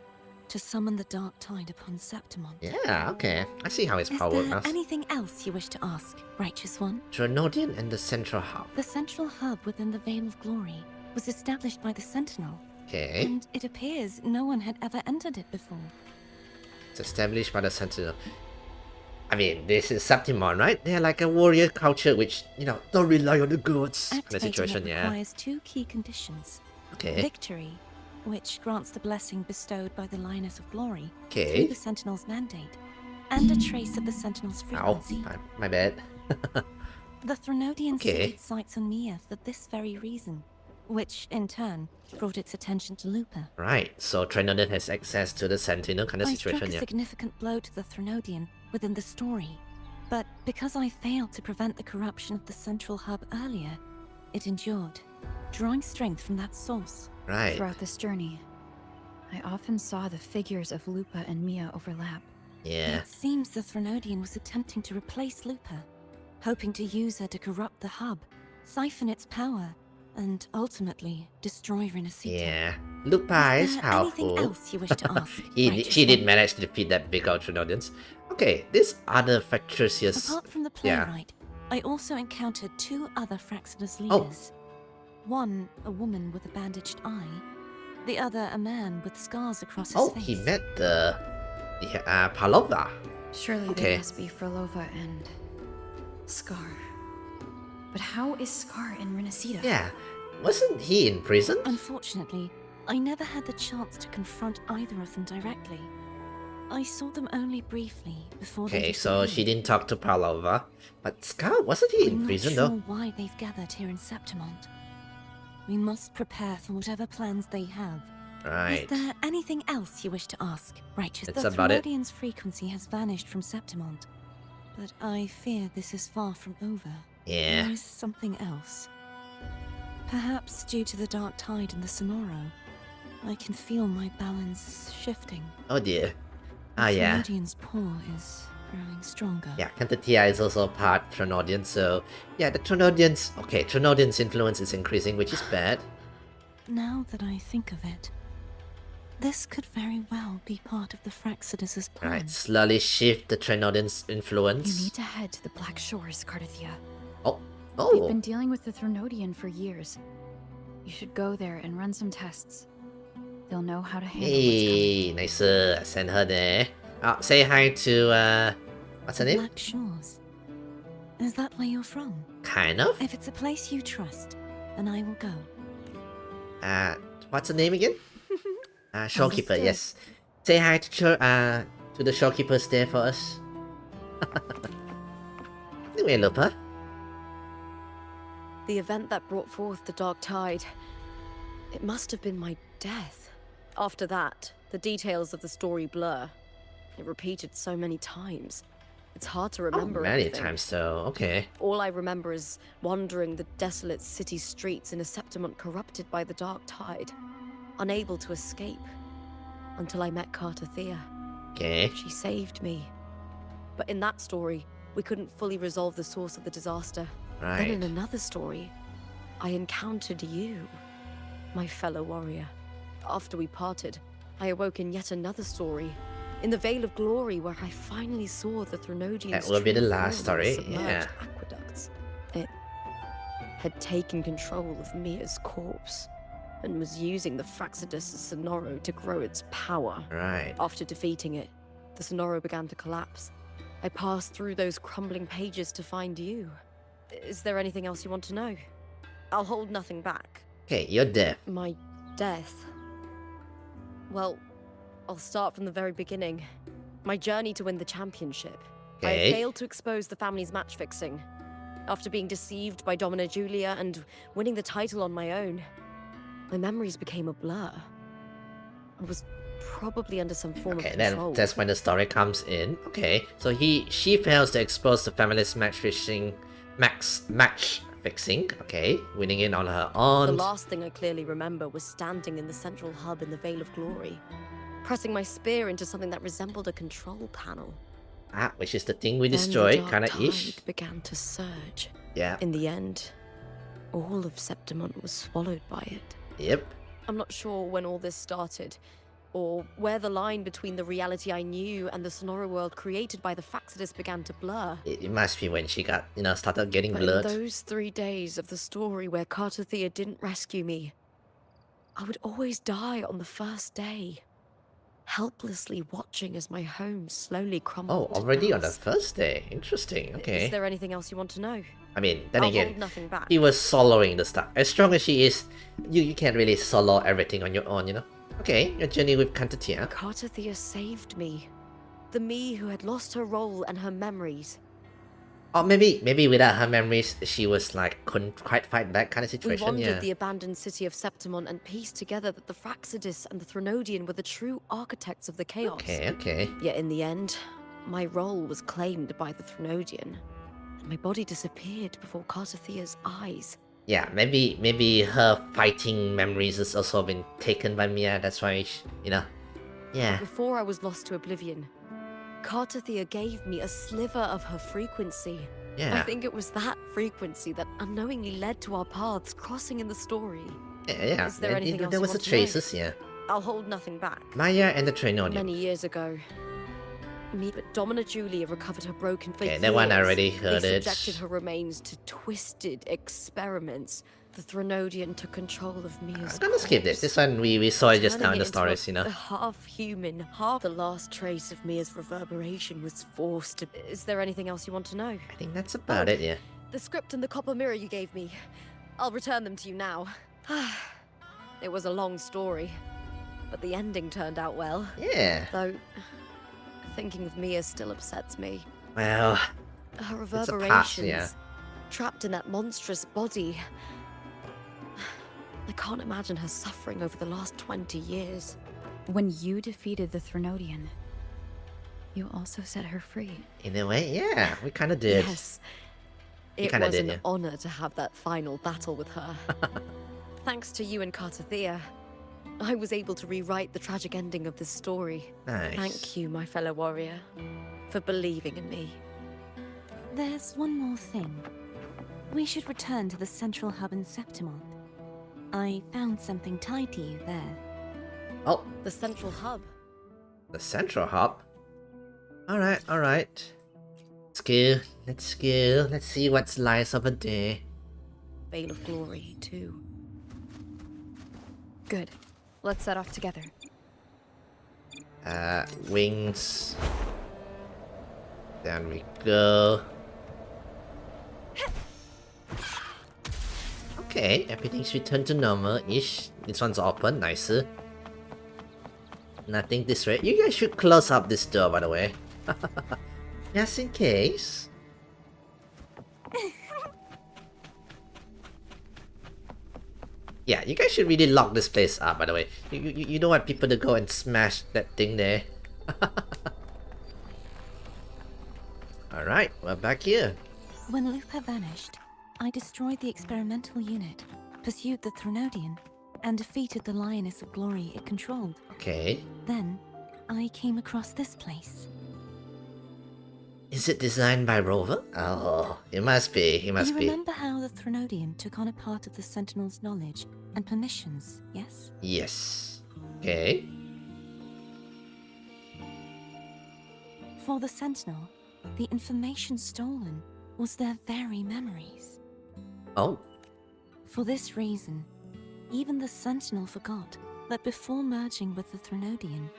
to summon the dark tide upon Septimont. Yeah, okay. I see how his Is power there works. anything else you wish to ask, righteous one? Dronodian and the Central Hub. The central hub within the Veil of Glory was established by the Sentinel, Okay. and it appears no one had ever entered it before. It's established by the Sentinel. I mean, this is Septimon, right? They're like a warrior culture which, don't rely on the gods kind of Activating situation, it yeah. requires two key conditions. Okay. Victory, which grants the blessing bestowed by the Lioness of Glory Okay. through the Sentinel's mandate, and a trace of the Sentinel's Ow, frequency. my bad. The Threnodians Okay. set its sights on Mia for this very reason, which, in turn, brought its attention to Lupa. Right, so Trenodian has access to the Sentinel kind of I struck situation, a yeah. significant blow to the Threnodian within the story, but because I failed to prevent the corruption of the central hub earlier, it endured, drawing strength from that source. Right. Throughout this journey, I often saw the figures of Lupa and Mia overlap. Yeah. It seems the Threnodian was attempting to replace Lupa, hoping to use her to corrupt the hub, siphon its power, and ultimately destroy Renacita. Yeah. Lupa is Is there powerful. anything else you wish to ask, She righteous did one? manage to defeat that big old Trenodians. Okay, this other factious... Apart from the yeah. playwright, I also encountered two other Fraxidus Oh. leaders. One, a woman with a bandaged eye. The other, a man with scars across his Oh, face. he met the Palova. Surely Okay. they must be Frolova and Scar. But how is Scar in Renacita? Yeah. Wasn't he in prison? Unfortunately, I never had the chance to confront either of them directly. I saw them only briefly before they Okay, so she disappeared. didn't talk to Palova. But Scar, wasn't he in I'm prison not though? sure why they've gathered here in Septimont. We must prepare for whatever plans they have. Right. Is there anything else you wish to ask, righteous? That's The about it. Thermodian's frequency has vanished from Septimont, but I fear this is far from over. Yeah. There is something else. Perhaps due to the dark tide in the Sonoro, I can feel my balance shifting. Oh dear. The Ah, yeah. Thermodian's pull is growing stronger. Yeah, Cantatia is also part Trenodian, so yeah, the Trenodians. Okay, Trenodian's influence is increasing, which is bad. Now that I think of it, this could very well be part of the Fraxidus' plan. Right, slowly shift the Trenodian's You influence. need to head to the Black Shores, Cardathia. Oh, We've oh. been dealing with the Threnodian for years. You should go there and run some tests. They'll know how to handle what's Hey, nice. Send her there. Oh, say hi to what's her The name? Black Shores. Is that where you're from? Kind of. If it's a place you trust, then I will go. What's her name again? Shopkeeper. Understood. Yes. Say hi to the shopkeepers there for us. Anyway, Lupa. The event that brought forth the dark tide. It must have been my death. After that, the details of the story blur. It repeated so many times. It's hard to remember Many everything. times so, okay. All I remember is wandering the desolate city streets in a Septimont corrupted by the dark tide, unable to escape, until I met Cartathea. Okay. She saved me. But in that story, we couldn't fully resolve the source of the disaster. Right. Then in another story, I encountered you, my fellow warrior. After we parted, I awoke in yet another story, in the Vale of Glory, where I finally saw the Threnodians. That will be the last story, submerged yeah. aqueducts. It had taken control of Mia's corpse, and was using the Fraxidus Sonoro to grow its power. Right. After defeating it, the Sonoro began to collapse. I passed through those crumbling pages to find you. Is there anything else you want to know? I'll hold nothing back. Okay, you're deaf. My death. Well, I'll start from the very beginning. My journey to win the championship. Okay. I failed to expose the family's match fixing. After being deceived by Domina Julia and winning the title on my own, my memories became a blur. I was probably under some form Okay, of then control. that's when the story comes in. Okay, so she fails to expose the family's match fixing. Okay, winning it on her The own. last thing I clearly remember was standing in the central hub in the Vale of Glory, pressing my spear into something that resembled a control panel. Ah, which is the thing we Then destroyed, the kinda dark ish. tide began to surge. Yeah. In the end, all of Septimont was swallowed by it. Yep. I'm not sure when all this started, or where the line between the reality I knew and the Sonora world created by the Fraxidus began to blur. It must be when she got, started getting But blood. in those 3 days of the story where Cartathea didn't rescue me, I would always die on the first day, helplessly watching as my home slowly Oh, crumbled to already on the dust. first day. Interesting. Okay. Is there anything else you want to know? I mean, then I'll again, hold nothing back. he was soloing the stuff. As strong as she is, you can't really solo everything on your own, Okay, your journey with Cartathea. Cartathea saved me. The me who had lost her role and her memories. Or maybe without her memories, she was like couldn't quite fight back kind of We situation. wandered Yeah. the abandoned city of Septimont and pieced together that the Fraxidus and the Threnodian were the true architects of the chaos. Okay. Yet in the end, my role was claimed by the Threnodian, and my body disappeared before Cartathea's eyes. Yeah, maybe her fighting memories has also been taken by Mia. That's why, Yeah. Before I was lost to oblivion, Cartathea gave me a sliver of her frequency. Yeah. I think it was that frequency that unknowingly led to our paths crossing in the story. Yeah. Is there anything else there you was want a to know? traces, yeah. I'll hold nothing back. Maya and the Trinodian. Many years ago, but Domina Julia recovered her broken faith. Okay, that one I already heard they it. subjected her remains to twisted experiments. The Threnodian took control of Mia's I'm gonna skip this. corpse, This one we saw it just now in turning the it into stories, a half human, half the last trace of Mia's reverberation was forced to. Is there anything else you want to know? I think that's about it, yeah. The script and the copper mirror you gave me. I'll return them to you now. It was a long story, but the ending turned out well. Yeah. Though, thinking of Mia still upsets me. Well, Her it's a past, reverberations, yeah. trapped in that monstrous body. I can't imagine her suffering over the last 20 years. When you defeated the Threnodian, you also set her free. In a way, yeah, we kind of did. Yes. You It kinda was did, an yeah. honor to have that final battle with her. Thanks to you and Cartathea, I was able to rewrite the tragic ending of this story. Nice. Thank you, my fellow warrior, for believing in me. There's one more thing. We should return to the central hub in Septimont. I found something tied to you there. Oh, The central hub. the central hub. Alright. Let's go. Let's see what lies over there. Vale of Glory, too. Good. Let's set off together. Wings. Down we go. Okay, everything's returned to normal-ish. This one's open, nicer. Nothing this way. You guys should close up this door, by the way. Just in case. Yeah, you guys should really lock this place up, by the way. You don't want people to go and smash that thing there. Alright, we're back here. When Lupa vanished, I destroyed the experimental unit, pursued the Threnodian, and defeated the Lioness of Glory it controlled. Okay. Then, I came across this place. Is it designed by Rover? Oh, it must be. It must you be. remember how the Threnodian took on a part of the Sentinel's knowledge and permissions, yes? Yes. Okay. For the Sentinel, the information stolen was their very memories. Oh. For this reason, even the Sentinel forgot that before merging with the Threnodian,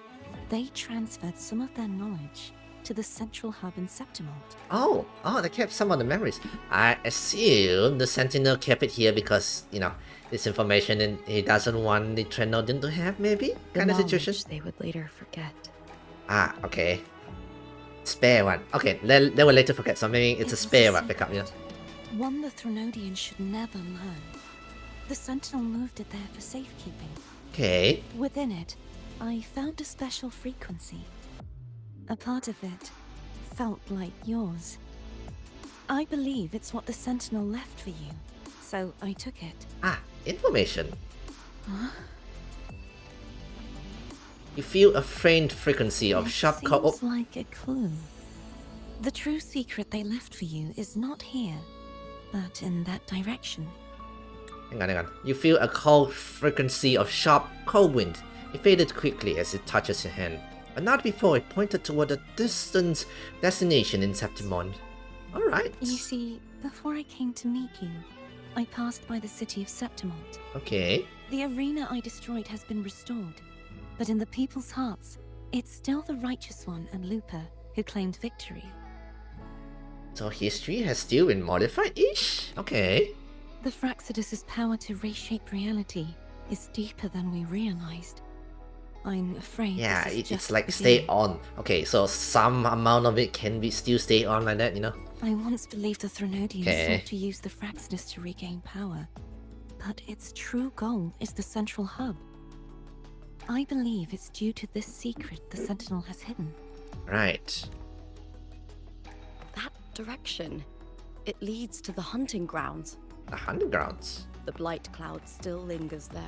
they transferred some of their knowledge to the central hub in Septimalt. Oh, they kept some of the memories. I assume the Sentinel kept it here because, you know, this information and he doesn't want the Threnodian to have, maybe? Kind of situation? They would later forget. Ah, okay. Spare one. Okay, they will later forget, so maybe it's a spare one pickup, you know? One the Threnodian should never learn. The Sentinel moved it there for safekeeping. Okay. Within it, I found a special frequency. A part of it felt like yours. I believe it's what the Sentinel left for you, so I took it. Ah, information. Huh? You feel a faint frequency of sharp Seems like a clue. The true secret they left for you is not here, but in that direction. Hang on. You feel a cold frequency of sharp, cold wind. It faded quickly as it touches your hand, but not before it pointed toward a distant destination in Septimalt. Alright. You see, before I came to meet you, I passed by the city of Septimalt. Okay. The arena I destroyed has been restored, but in the people's hearts, it's still the Righteous One and Lupa who claimed victory. So history has still been modified-ish? Okay. The Fraxidus's power to reshape reality is deeper than we realized. I'm afraid Yeah, this is it's just like the stay beginning. on. Okay, so some amount of it can be still stay on like that, you know? I once believed the Threnodians Okay. sought to use the Fraxidus to regain power, but its true goal is the central hub. I believe it's due to this secret the Sentinel has hidden. Right. That direction. It leads to the hunting grounds. The hunting grounds. The blight cloud still lingers there.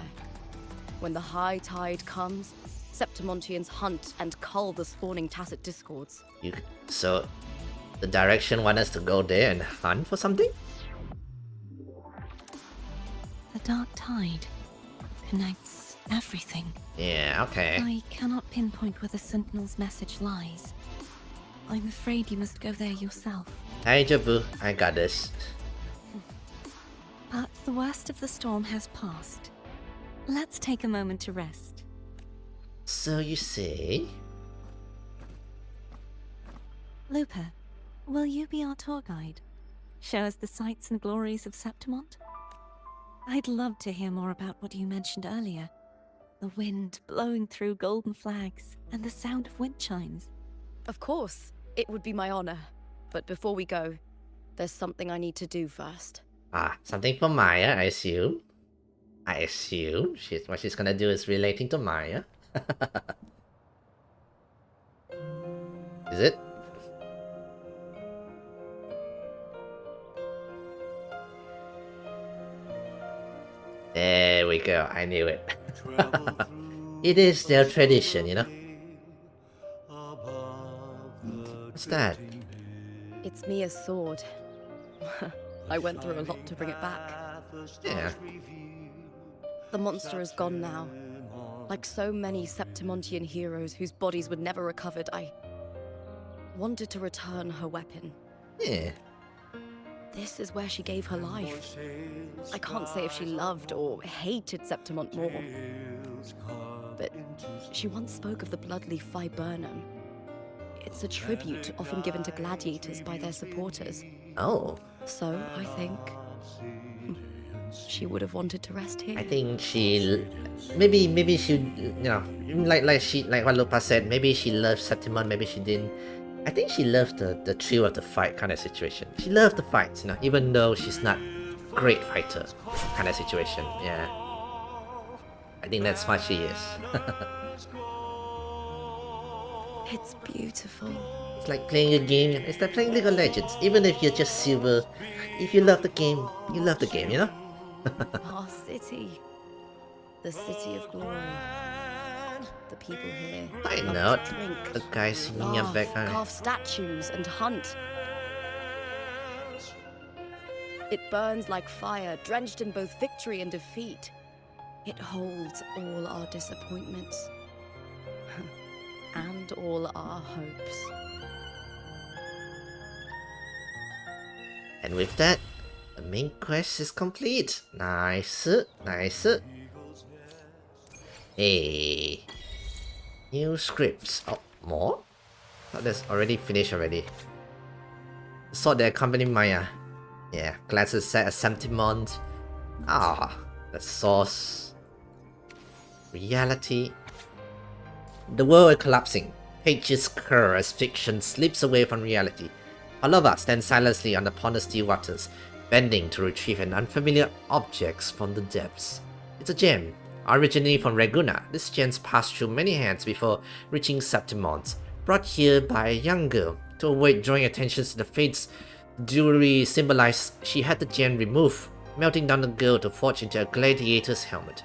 When the high tide comes, Septimontians hunt and cull the spawning tacit discords. So, the direction want us to go there and hunt for something? The dark tide connects everything. Yeah, okay. I cannot pinpoint where the Sentinel's message lies. I'm afraid you must go there yourself. Hey, Jabu, I got this. But the worst of the storm has passed. Let's take a moment to rest. So you say? Lupa, will you be our tour guide? Show us the sights and glories of Septimalt? I'd love to hear more about what you mentioned earlier. The wind blowing through golden flags and the sound of wind chimes. Of course, it would be my honor. But before we go, there's something I need to do first. Ah, something for Maya, I assume. What she's gonna do is relating to Maya. Is it? There we go, I knew it. It is their tradition, you know? What's that? It's Mia's sword. I went through a lot to bring it back. Yeah. The monster is gone now. Like so many Septimontian heroes whose bodies were never recovered, I wanted to return her weapon. Yeah. This is where she gave her life. I can't say if she loved or hated Septimalt more. But she once spoke of the bloodleaf viburnum. It's a tribute often given to gladiators by their supporters. Oh. So, I think she would have wanted to rest here. I think she, maybe she, you know, like what Lupa said, maybe she loved Septimalt, maybe she didn't. I think she loved the thrill of the fight kind of situation. She loved the fights, you know, even though she's not great fighter kind of situation. Yeah. I think that's what she is. It's beautiful. It's like playing a game. It's like playing League of Legends. Even if you're just silver, if you love the game, you love the game, you know? Our city. The city of glory. The people here I love know. to drink, The guy singing in laugh, background. carve statues, and hunt. It burns like fire, drenched in both victory and defeat. It holds all our disappointments. And all our hopes. And with that, the main quest is complete. Nice, nice. Hey. New scripts. Oh, more? Thought that's already finished already. Saw that accompany Maya. Yeah, glasses set as Septimont. Ah, the source. Reality. The world is collapsing. Pages curl as fiction slips away from reality. All of us stand silently on the pond of still waters, bending to retrieve an unfamiliar object from the depths. It's a gem. Originally from Reguna, this gem passed through many hands before reaching Septimont, brought here by a young girl. To avoid drawing attention to the fates, jewelry symbolized she had the gem removed, melting down the girl to forge into a gladiator's helmet.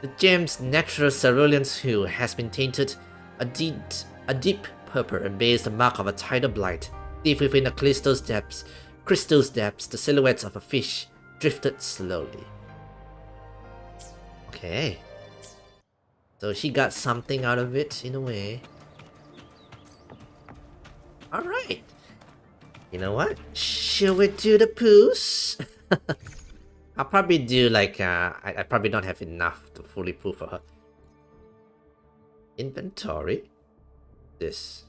The gem's natural cerulean hue has been tainted. A deep purple bears the mark of a tidal blight. Deep within the crystal's depths, the silhouettes of a fish drifted slowly. Okay. So she got something out of it in a way. Alright. You know what? Shall we do the poos? I'll probably do like, I probably don't have enough to fully poo for her. Inventory. This.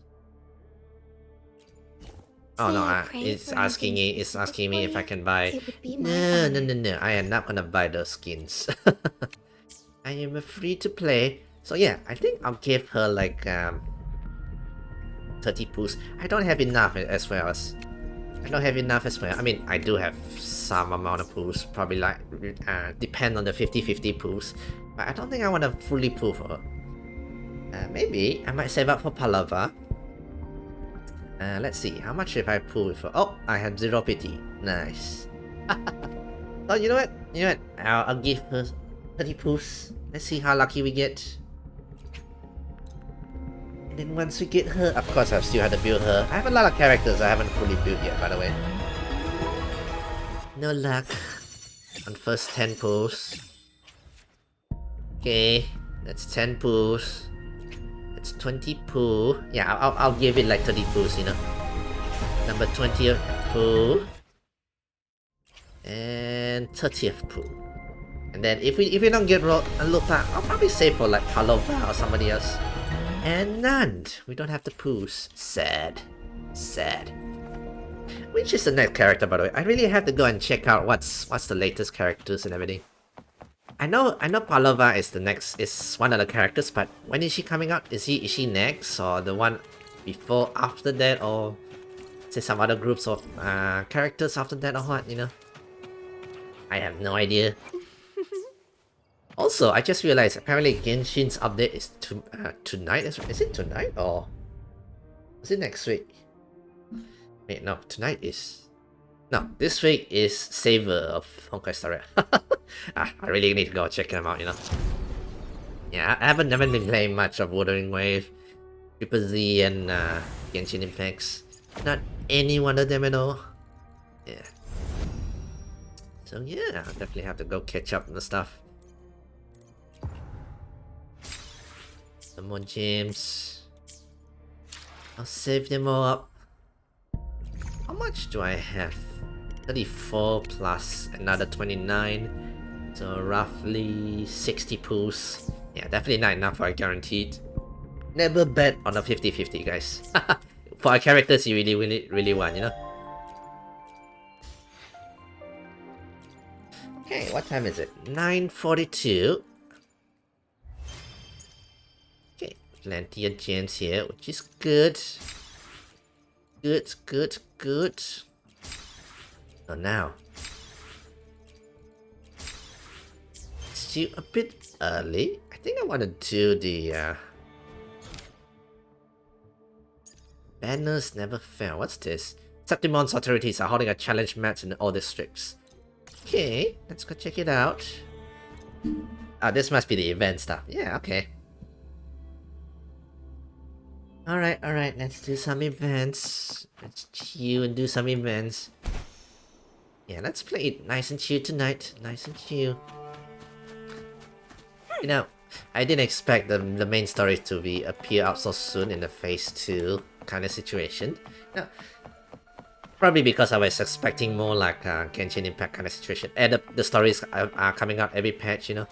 Oh no, it's asking me if I can buy. No, I am not gonna buy those skins. I am a free to play. So yeah, I think I'll give her like 30 poos. I don't have enough as well. I mean, I do have some amount of poos, probably like depend on the 50-50 poos, but I don't think I want to fully poo for her. Maybe I might save up for Palava. Let's see, how much if I poo with her? Oh, I have 0 pity. Nice. Oh, you know what? I'll give her 30 poos. Let's see how lucky we get. And then once we get her, of course I still have to build her. I have a lot of characters I haven't fully built yet, by the way. No luck on first 10 pulls. Okay, that's 10 pulls. It's 20 pull. Yeah, I'll give it like 30 pulls, you know. Number 20th pull. And 30th pull. And then if we don't get Lupa, I'll probably save for like Palova or somebody else. And none. We don't have the poos. Sad. Which is the next character, by the way? I really have to go and check out what's the latest characters and everything. I know Palova is one of the characters, but when is she coming out? Is she next, or the one before, after that, or say some other groups of characters after that, or what? You know, I have no idea. Also, I just realized apparently Genshin's update is tonight. Is it tonight or is it next week? Wait, no, tonight is. No, this week is Savor of Honkai Star Rail. I really need to go check them out, you know. Yeah, I haven't been playing much of Wuthering Waves, Triple Z, and Genshin Impacts. Not any one of them at all. Yeah. So yeah, I'll definitely have to go catch up on the stuff. Some more gems. I'll save them all up. How much do I have? 34 plus another 29. So roughly 60 pools. Yeah, definitely not enough for a guaranteed. Never bet on a 50-50, guys. For our characters you really want, you know? Okay, what time is it? 9:42. Okay, plenty of gems here, which is good. Good. So now, let's still a bit early. I think I want to do the banners never fail. What's this? Septimon's authorities are holding a challenge match in all districts. Okay, let's go check it out. Ah, this must be the event stuff. Yeah, okay. Alright, let's do some events. Let's chill and do some events. Yeah, let's play it nice and chill tonight. Nice and chill. You know, I didn't expect the main story to appear out so soon in the phase 2 kind of situation. No, probably because I was expecting more like a Genshin Impact kind of situation. And the stories are coming out every patch, you know.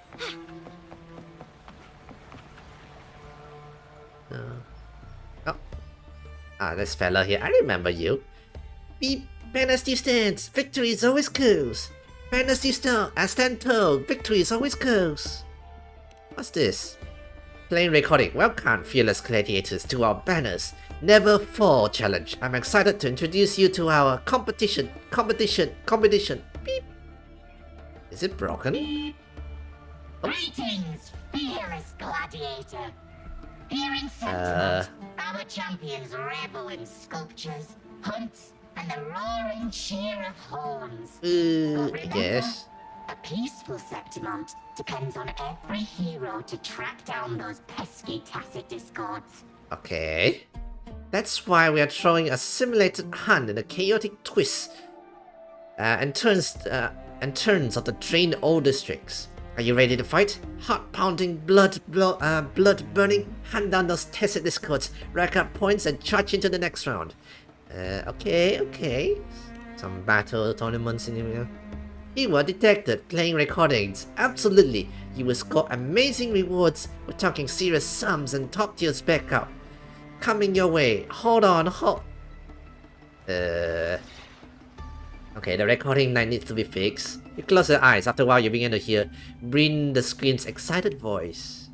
This fella here, I remember you. Beep, banner still stands, victory is always close. Banner still stand, I stand tall, victory is always close. What's this? Playing recording, welcome fearless gladiators to our banners. Never fall challenge. I'm excited to introduce you to our competition. Beep. Is it broken? Beep. Greetings, fearless gladiator. Here in Septimonth, our champions revel in sculptures, hunts, and the roaring cheer of horns. Remember, yes. A peaceful Septimonth depends on every hero to track down those pesky tacit discords. Okay. That's why we are throwing a simulated hunt and a chaotic twist and turns of the drained old districts. Are you ready to fight? Heart-pounding, blood-burning, hunt down those tacit discords, rack up points, and charge into the next round. Okay. Some battle tournaments in here. You were detected playing recordings. Absolutely. You will score amazing rewards. We're talking serious sums and top-tier backup. Coming your way. Hold on. Okay, the recording line needs to be fixed. You close your eyes. After a while, you begin to hear Bryn the screen's excited voice.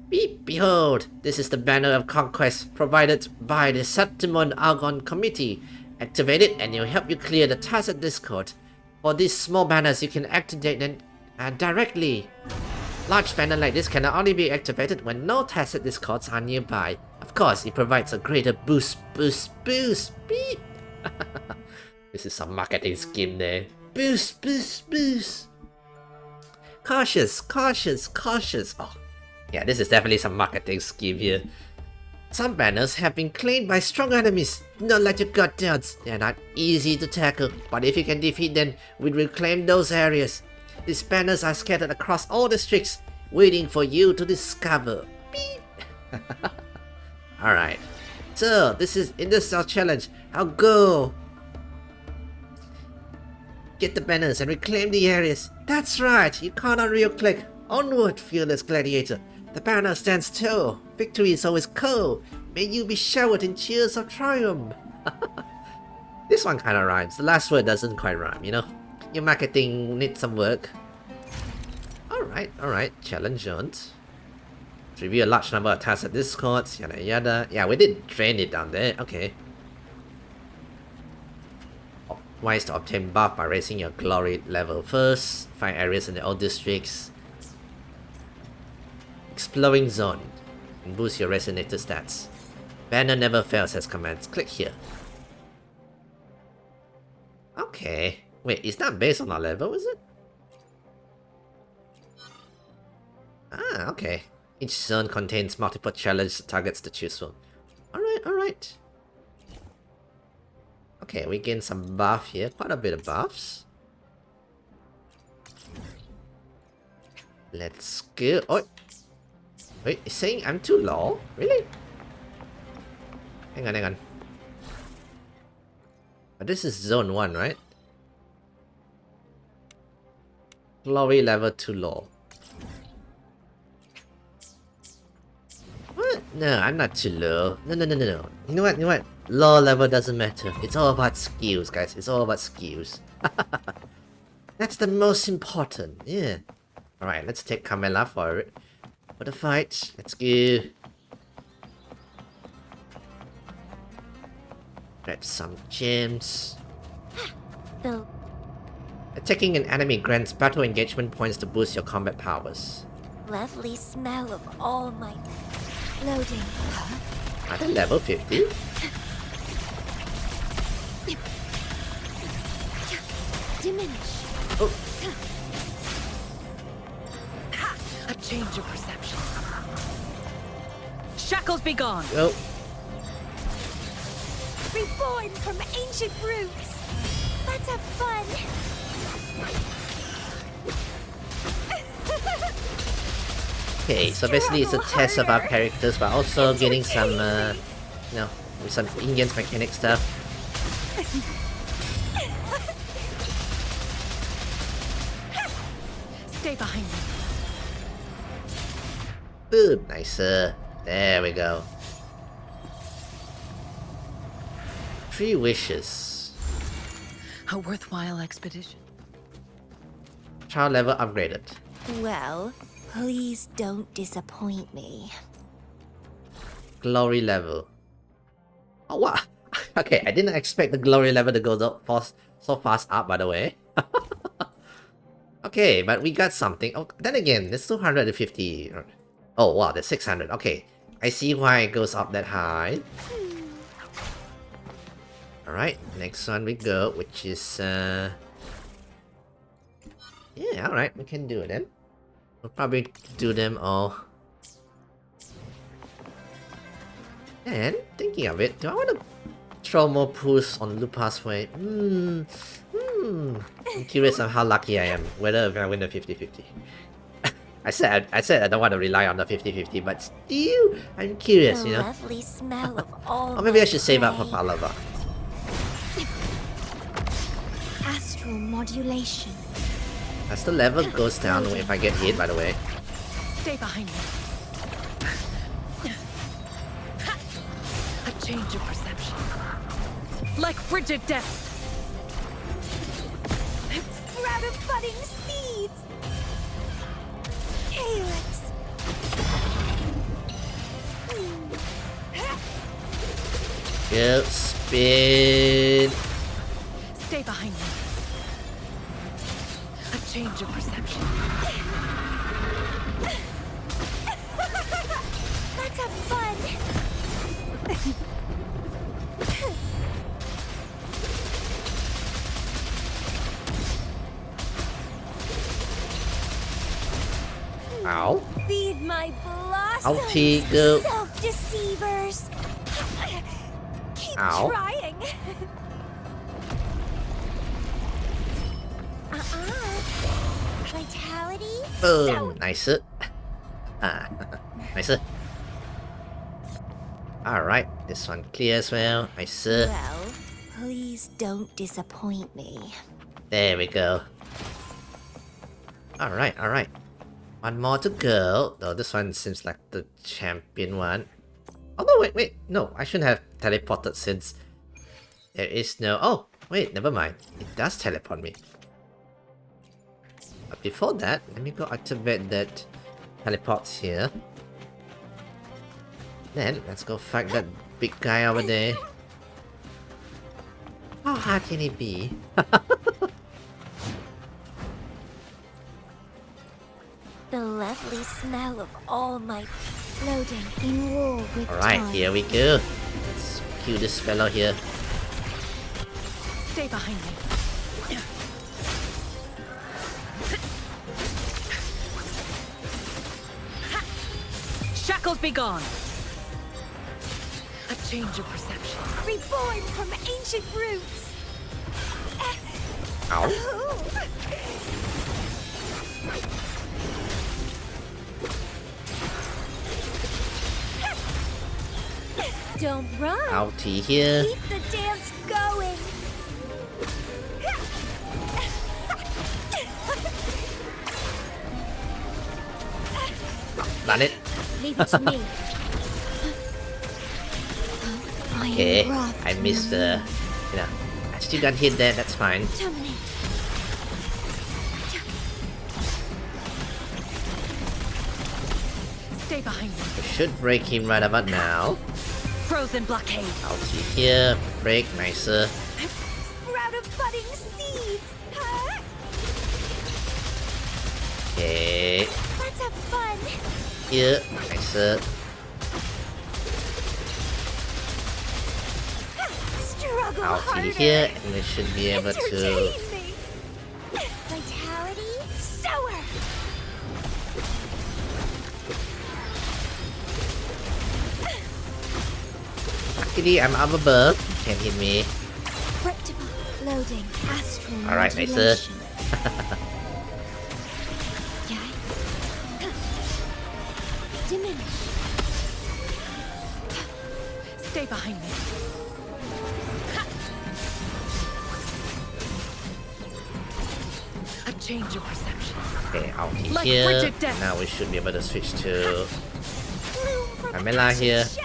Beep, behold, this is the banner of conquest provided by the Septimon Argon Committee. Activate it and it'll help you clear the tacit discord. For these small banners, you can activate them directly. Large banner like this can only be activated when no tacit discords are nearby. Of course, it provides a greater boost. Beep. This is some marketing scheme there. Boost. Cautious. Oh, yeah, this is definitely some marketing scheme here. Some banners have been claimed by strong enemies. Do not let your gut down. They are not easy to tackle, but if you can defeat them, we'll reclaim those areas. These banners are scattered across all districts, waiting for you to discover. Beep. Alright. So, this is Industrial Challenge. I'll go. Get the banners and reclaim the areas. That's right, you cannot real click. Onward, fearless gladiator. The banner stands tall. Victory is always cold. May you be showered in cheers of triumph. This one kinda rhymes. The last word doesn't quite rhyme, you know? Your marketing needs some work. Alright. Challenge on. Review a large number of tacit discords, yada yada. Yeah, we did drain it down there. Okay. Wise to obtain buff by raising your glory level first. Find areas in the old districts. Exploring zone. And boost your resonator stats. Banner never fails as commands. Click here. Okay. Wait, it's not based on our level, is it? Ah, okay. Each zone contains multiple challenge targets to choose from. Alright. Okay, we gain some buff here. Quite a bit of buffs. Let's go. Oh! Wait, it's saying I'm too low? Really? Hang on. But this is zone 1, right? Glory level too low. What? No, I'm not too low. No. You know what? Low level doesn't matter. It's all about skills, guys. It's all about skills. That's the most important. Yeah. Alright, let's take Camilla for the fight. Let's go. Grab some gems. Attacking an enemy grants battle engagement points to boost your combat powers. Lovely smell of all my... Loading. At level 50. Diminish. Oh. A change of perception. Shackles be gone. Oh. Reborn from ancient roots. Let's have fun. Okay, so basically it's a test of our characters, but also getting some, you know, with some in-game mechanic stuff. Stay behind me. Boom, nicer. There we go. 3 wishes. A worthwhile expedition. Child level upgraded. Well, please don't disappoint me. Glory level. Oh, wow. Okay, I didn't expect the glory level to go so fast up, by the way. Okay, but we got something. Oh, then again, there's 250. Oh, wow, there's 600. Okay, I see why it goes up that high. Alright, next one we go, which is... Yeah, alright, we can do it then. We'll probably do them all. And, thinking of it, do I want to throw more pools on Lupa's way? I'm curious on how lucky I am, whether I'm gonna win the 50-50. I said I don't want to rely on the 50-50, but still, I'm curious, you know? Lovely smell of all Or maybe I should save up for Palava. Astral modulation. As the level goes down if I get hit, by the way. Stay behind me. A change of perception. Like frigid depths. Sprout of budding seeds. Calyx. Go spin. Stay behind me. A change of perception. Let's have fun. Ow. Feed my blossoms. Ouchie, go. Self-deceivers. Keep Ow. trying. Vitality. Boom. Nicer. Nicer. Alright, this one clear as well. Nicer. Well, please don't disappoint me. There we go. Alright, alright. One more to go. Though this one seems like the champion one. Although, wait. No, I shouldn't have teleported since there is no... Oh, wait, never mind. It does teleport me. But before that, let me go activate that teleports here. Then, let's go fight that big guy over there. How hard can it be? The lovely smell of all my floating in war with Alright, time. here we go. Let's kill this fellow here. Stay behind me. Shackles be gone. A change of perception. Reborn from ancient roots. Ow. Don't run. Outie here. Keep the dance going. Done it. Leave it to me. Okay, I missed the... You know, I still got hit there, that's fine. Terminate. Stay behind me. We should break him right about now. Frozen blockade. Outie here. Break, nicer. Sprout of budding seeds. Okay. Let's have fun. Here, nicer. Struggle I'll harder. see here, and we should be able to. Entertain me. Vitality sower. Luckily, I'm up above. Can't hit me. Rectify. Loading. Astral. Alright, nicer. modulation. Diminish. Stay behind me. A change of perception. Okay, I'll be Like here. frigid death. Now we should be able to switch to Bloom from Pamela passion here. shell.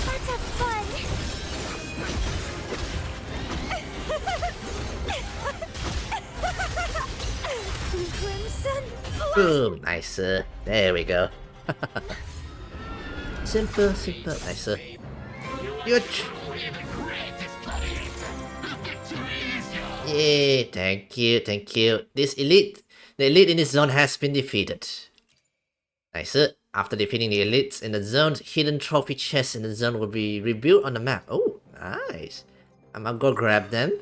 Let's have fun. Crimson. Boom, nicer. There we go. Simple, simple, nicer. Huge. Yay, thank you, thank you. The elite in this zone has been defeated. Nicer. After defeating the elites in the zone, hidden trophy chests in the zone will be rebuilt on the map. Oh, nice. I'm gonna go grab them.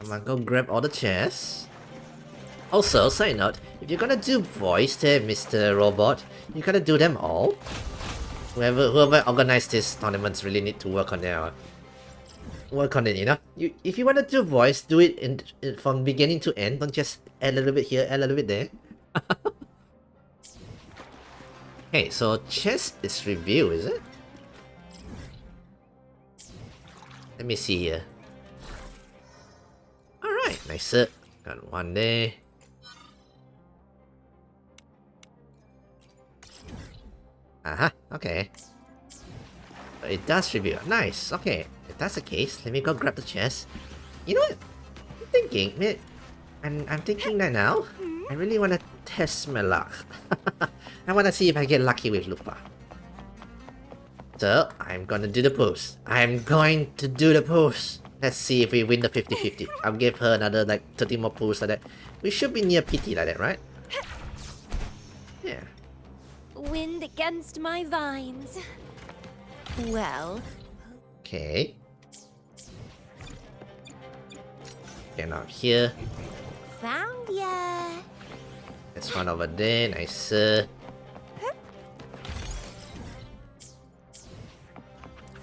I'm gonna go grab all the chests. Also, side note, if you're gonna do voice there, Mr. Robot, you gotta do them all. Whoever organized these tournaments really need to work on it, you know? If you wanna do voice, do it from beginning to end, don't just add a little bit here, add a little bit there. Okay, so chest is review, is it? Let me see here. Alright, nice. Got one there. Okay. But it does review. Nice, okay. If that's the case, let me go grab the chest. You know what? I'm thinking, man. I'm thinking that now. I really want to test my luck. I want to see if I get lucky with Lupa. So, I'm gonna do the pose. I'm going to do the pose. Let's see if we win the 50-50. I'll give her another like 30 more pulls like that. We should be near PT like that, right? Yeah. Wind against my vines. Well. Okay. Get out here. Found ya. There's one over there. Nice.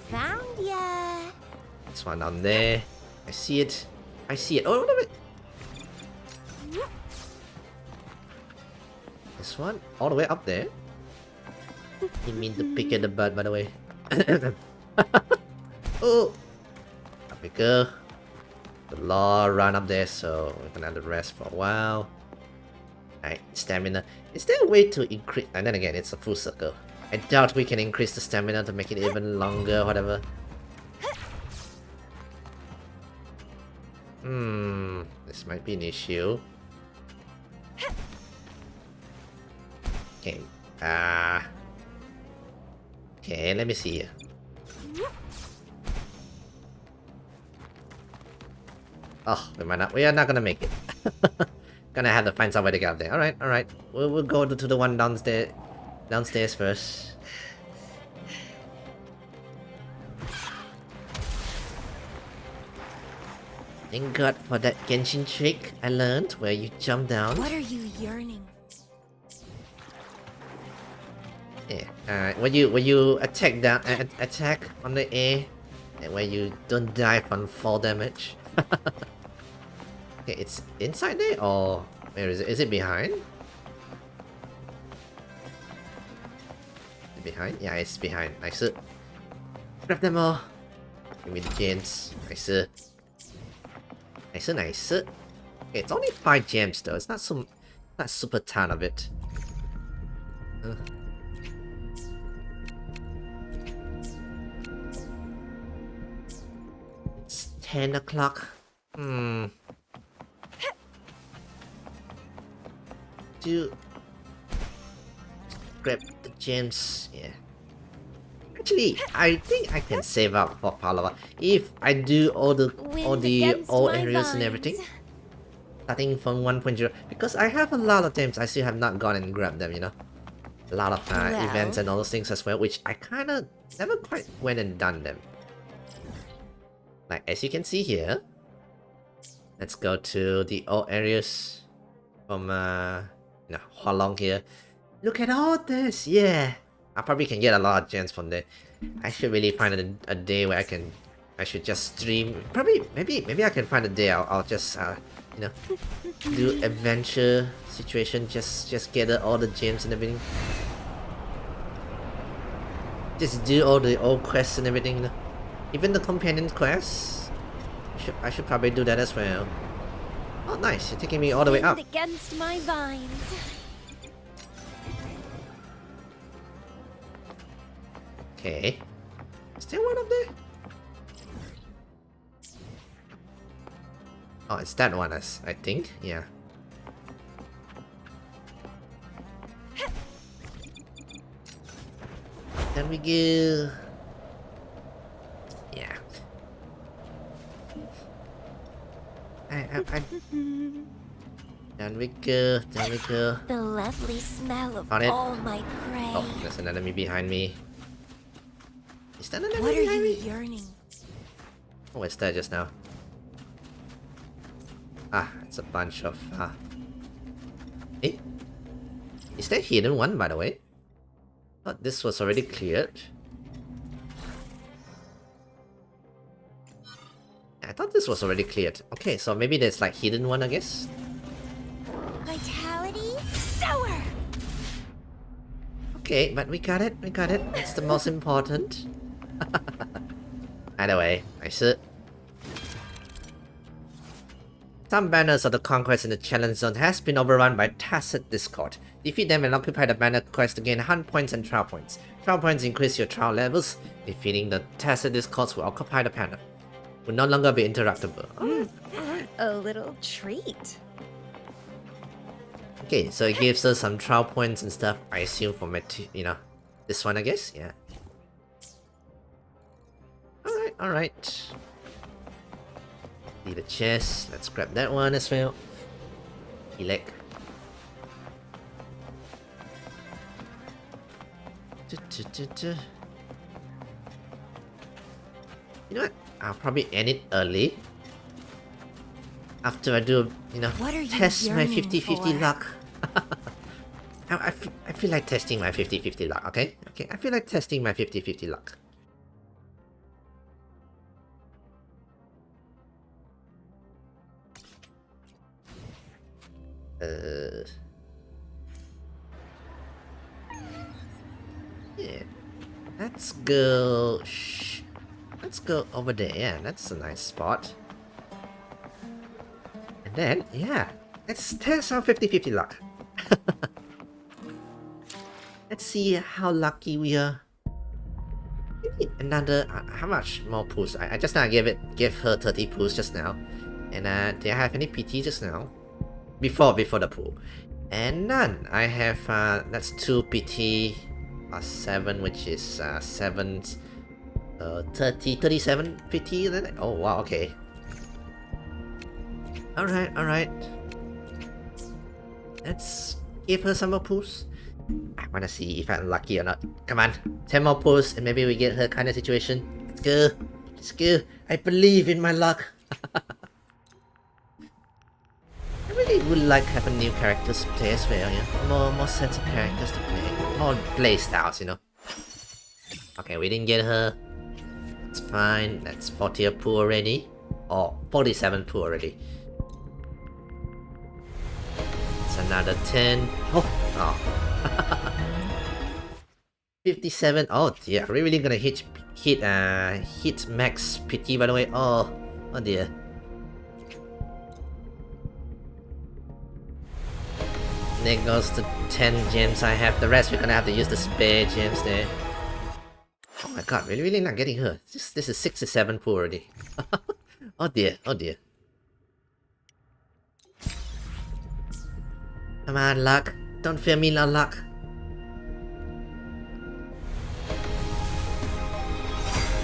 Found ya. There's one down there. I see it. I see it. Oh, wait. This one all the way up there. You mean the pick of the butt, by the way. Oh, up we go. The law run up there, so we're gonna have to rest for a while. Alright, stamina. Is there a way to increase? And then again, it's a full circle. I doubt we can increase the stamina to make it even longer, whatever. This might be an issue. Okay. Okay, let me see here. Oh, we are not gonna make it. Gonna have to find some way to get up there. Alright. We'll go to the one downstairs first. Thank God for that Genshin trick I learned where you jump down. What are you yearning? Yeah. Alright. When you attack down, attack on the air, and where you don't die from fall damage. Okay, it's inside there or where is it? Is it behind? Is it behind? Yeah, it's behind. Nice. Grab them all. Give me the gems. Nice. Nice. Okay, it's only 5 gems though. It's not super ton of it. It's 10 o'clock. To grab the gems, yeah. Actually, I think I can save up for Palava if I do all the old areas and everything. starting from 1.0, because I have a lot of gems I still have not gone and grabbed them, you know. A lot of events and all those things as well, which I kind of never quite went and done them. Like, as you can see here, let's go to the old areas from Hualong here. Look at all this, yeah. I probably can get a lot of gems from there. I should really find a day where I should just stream. Probably, maybe I can find a day. I'll just you know, do adventure situation. Just gather all the gems and everything. Just do all the old quests and everything. You know? Even the companion quests. I should probably do that as well. Oh, nice! You're taking me all the way up. Against my vines. Okay. Is there one up there? Oh, it's that one, I think. Yeah. There we go. Yeah. Down we go. Down we go. The lovely smell of On it. all my prey. Oh, there's an enemy behind me. Is that an enemy What are behind you me? yearning? Oh, what's that just now? Ah, it's a bunch of Eh? Is there a hidden one, by the way? Thought this was already cleared. I thought this was already cleared. Okay, so maybe there's like hidden one, I guess. Vitality sour. Okay, but we got it. We got it. That's the most important. Either way, I see. Some banners of the conquest in the challenge zone has been overrun by Tacit Discord. Defeat them and occupy the banner quest to gain hunt points and trial points. Trial points increase your trial levels. Defeating the Tacit Discords will occupy the banner. Will no longer be interruptible. A little treat. Okay, so it gives us some trial points and stuff. I assume for this one, I guess. Yeah. All right. Need a chest. Let's grab that one as well. Elect. You know what? I'll probably end it early. After I do, test my 50-50 luck. I feel like testing my 50-50 luck, okay? Okay, I feel like testing my 50-50 luck. Yeah. Let's go... Let's go over there. Yeah, that's a nice spot. And then, yeah, let's test our 50-50 luck. Let's see how lucky we are. We need another... how much more pools? I just now gave her 30 pools just now. And did I have any PT just now? Before the pool. And none. I have, that's 2 PT plus 7, which is 7... 37 PT then? Oh wow, okay. Alright. Let's give her some more pulls. I wanna see if I'm lucky or not. Come on, 10 more pulls and maybe we get her kind of situation. Let's go. I believe in my luck. I really would like to have a new characters to play as well, yeah. More sets of characters to play. More play styles, you know. Okay, we didn't get her. It's fine, that's 40 a pool already. Oh, 47 pool already. It's another 10. Oh. 57. Oh dear, are we really gonna hit max PT by the way? Oh dear. There goes the 10 gems I have. The rest we're gonna have to use the spare gems there. Oh my god, really not getting her. This is 67 pool already. Oh dear. Come on, luck. Don't fear me, no luck.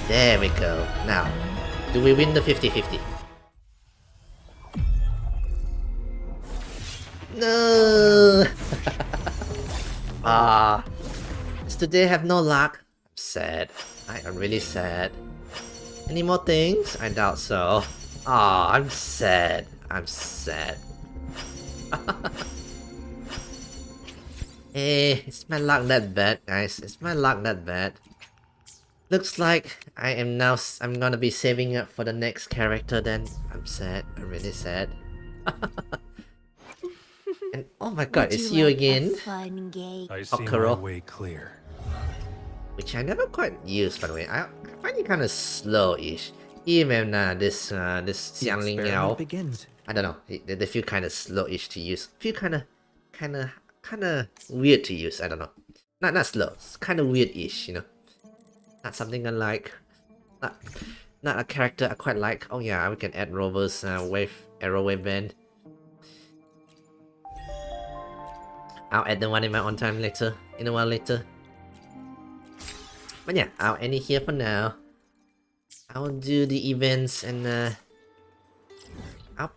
There we go. Now, do we win the 50-50? No! Ah, today have no luck. I'm sad. I am really sad. Any more things? I doubt so. Ah, I'm sad. I'm sad. Hey, is my luck that bad, guys? Is my luck that bad? Looks like I'm gonna be saving up for the next character then. I'm sad. I'm really sad. And oh my god, it's you again. I see my way clear. Which I never quite used, by the way. I find it kind of slow-ish. Even this Xiangling Yao. I don't know. They feel kind of slow-ish to use. Feel kind of weird to use. I don't know. Not slow. It's kind of weird-ish, you know. Not something I like. Not a character I quite like. Oh yeah, we can add Rover's arrow wave band. I'll add the one in my own time later. In a while later. But yeah, I'll end it here for now. I'll do the events and I'll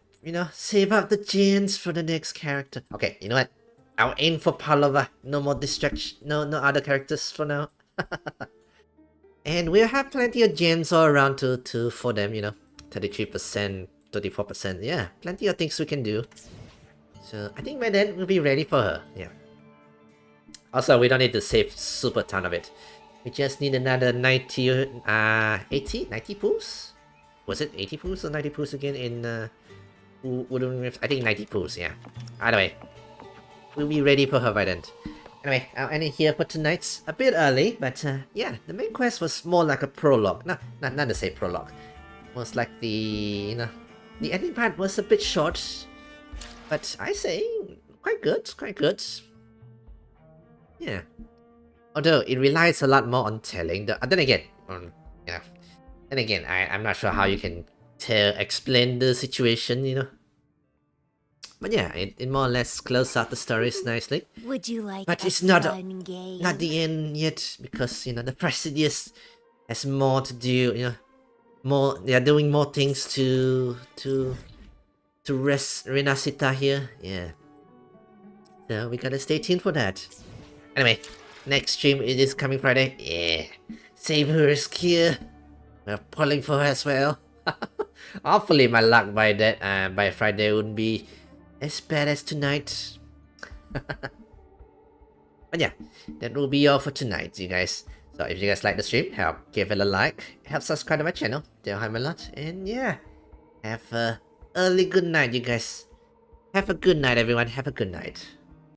save up the gems for the next character. Okay, you know what? I'll aim for Palova. No more distraction. No other characters for now. And we'll have plenty of gems all around to for them, 33%, 34%. Yeah, plenty of things we can do. So I think by then we'll be ready for her. Yeah. Also, we don't need to save super ton of it. We just need another 90 pools? Was it 80 pools or 90 pools again in Wuthering Waves? I think 90 pools, yeah. Either way, we'll be ready for her by then. Anyway, I'll end it here for tonight. A bit early, but yeah, the main quest was more like a prologue. Not to say prologue. It was like the ending part was a bit short. But I say, quite good, quite good. Yeah. Although it relies a lot more on telling. Then again, I'm not sure how you can explain the situation, But yeah, it more or less closes out the stories nicely. Would you like but it's not the end yet, because the Presidious has more to do, they are doing more things to rest Renacita here. Yeah. So we gotta stay tuned for that. Anyway, next stream it is coming Friday. Yeah. Save her is here. We're pulling for her as well. Hopefully my luck by Friday wouldn't be as bad as tonight. But yeah, that will be all for tonight, you guys. So if you guys like the stream, give it a like, help subscribe to my channel, they'll help me a lot. And yeah, have a early good night, you guys. Have a good night, everyone. Have a good night.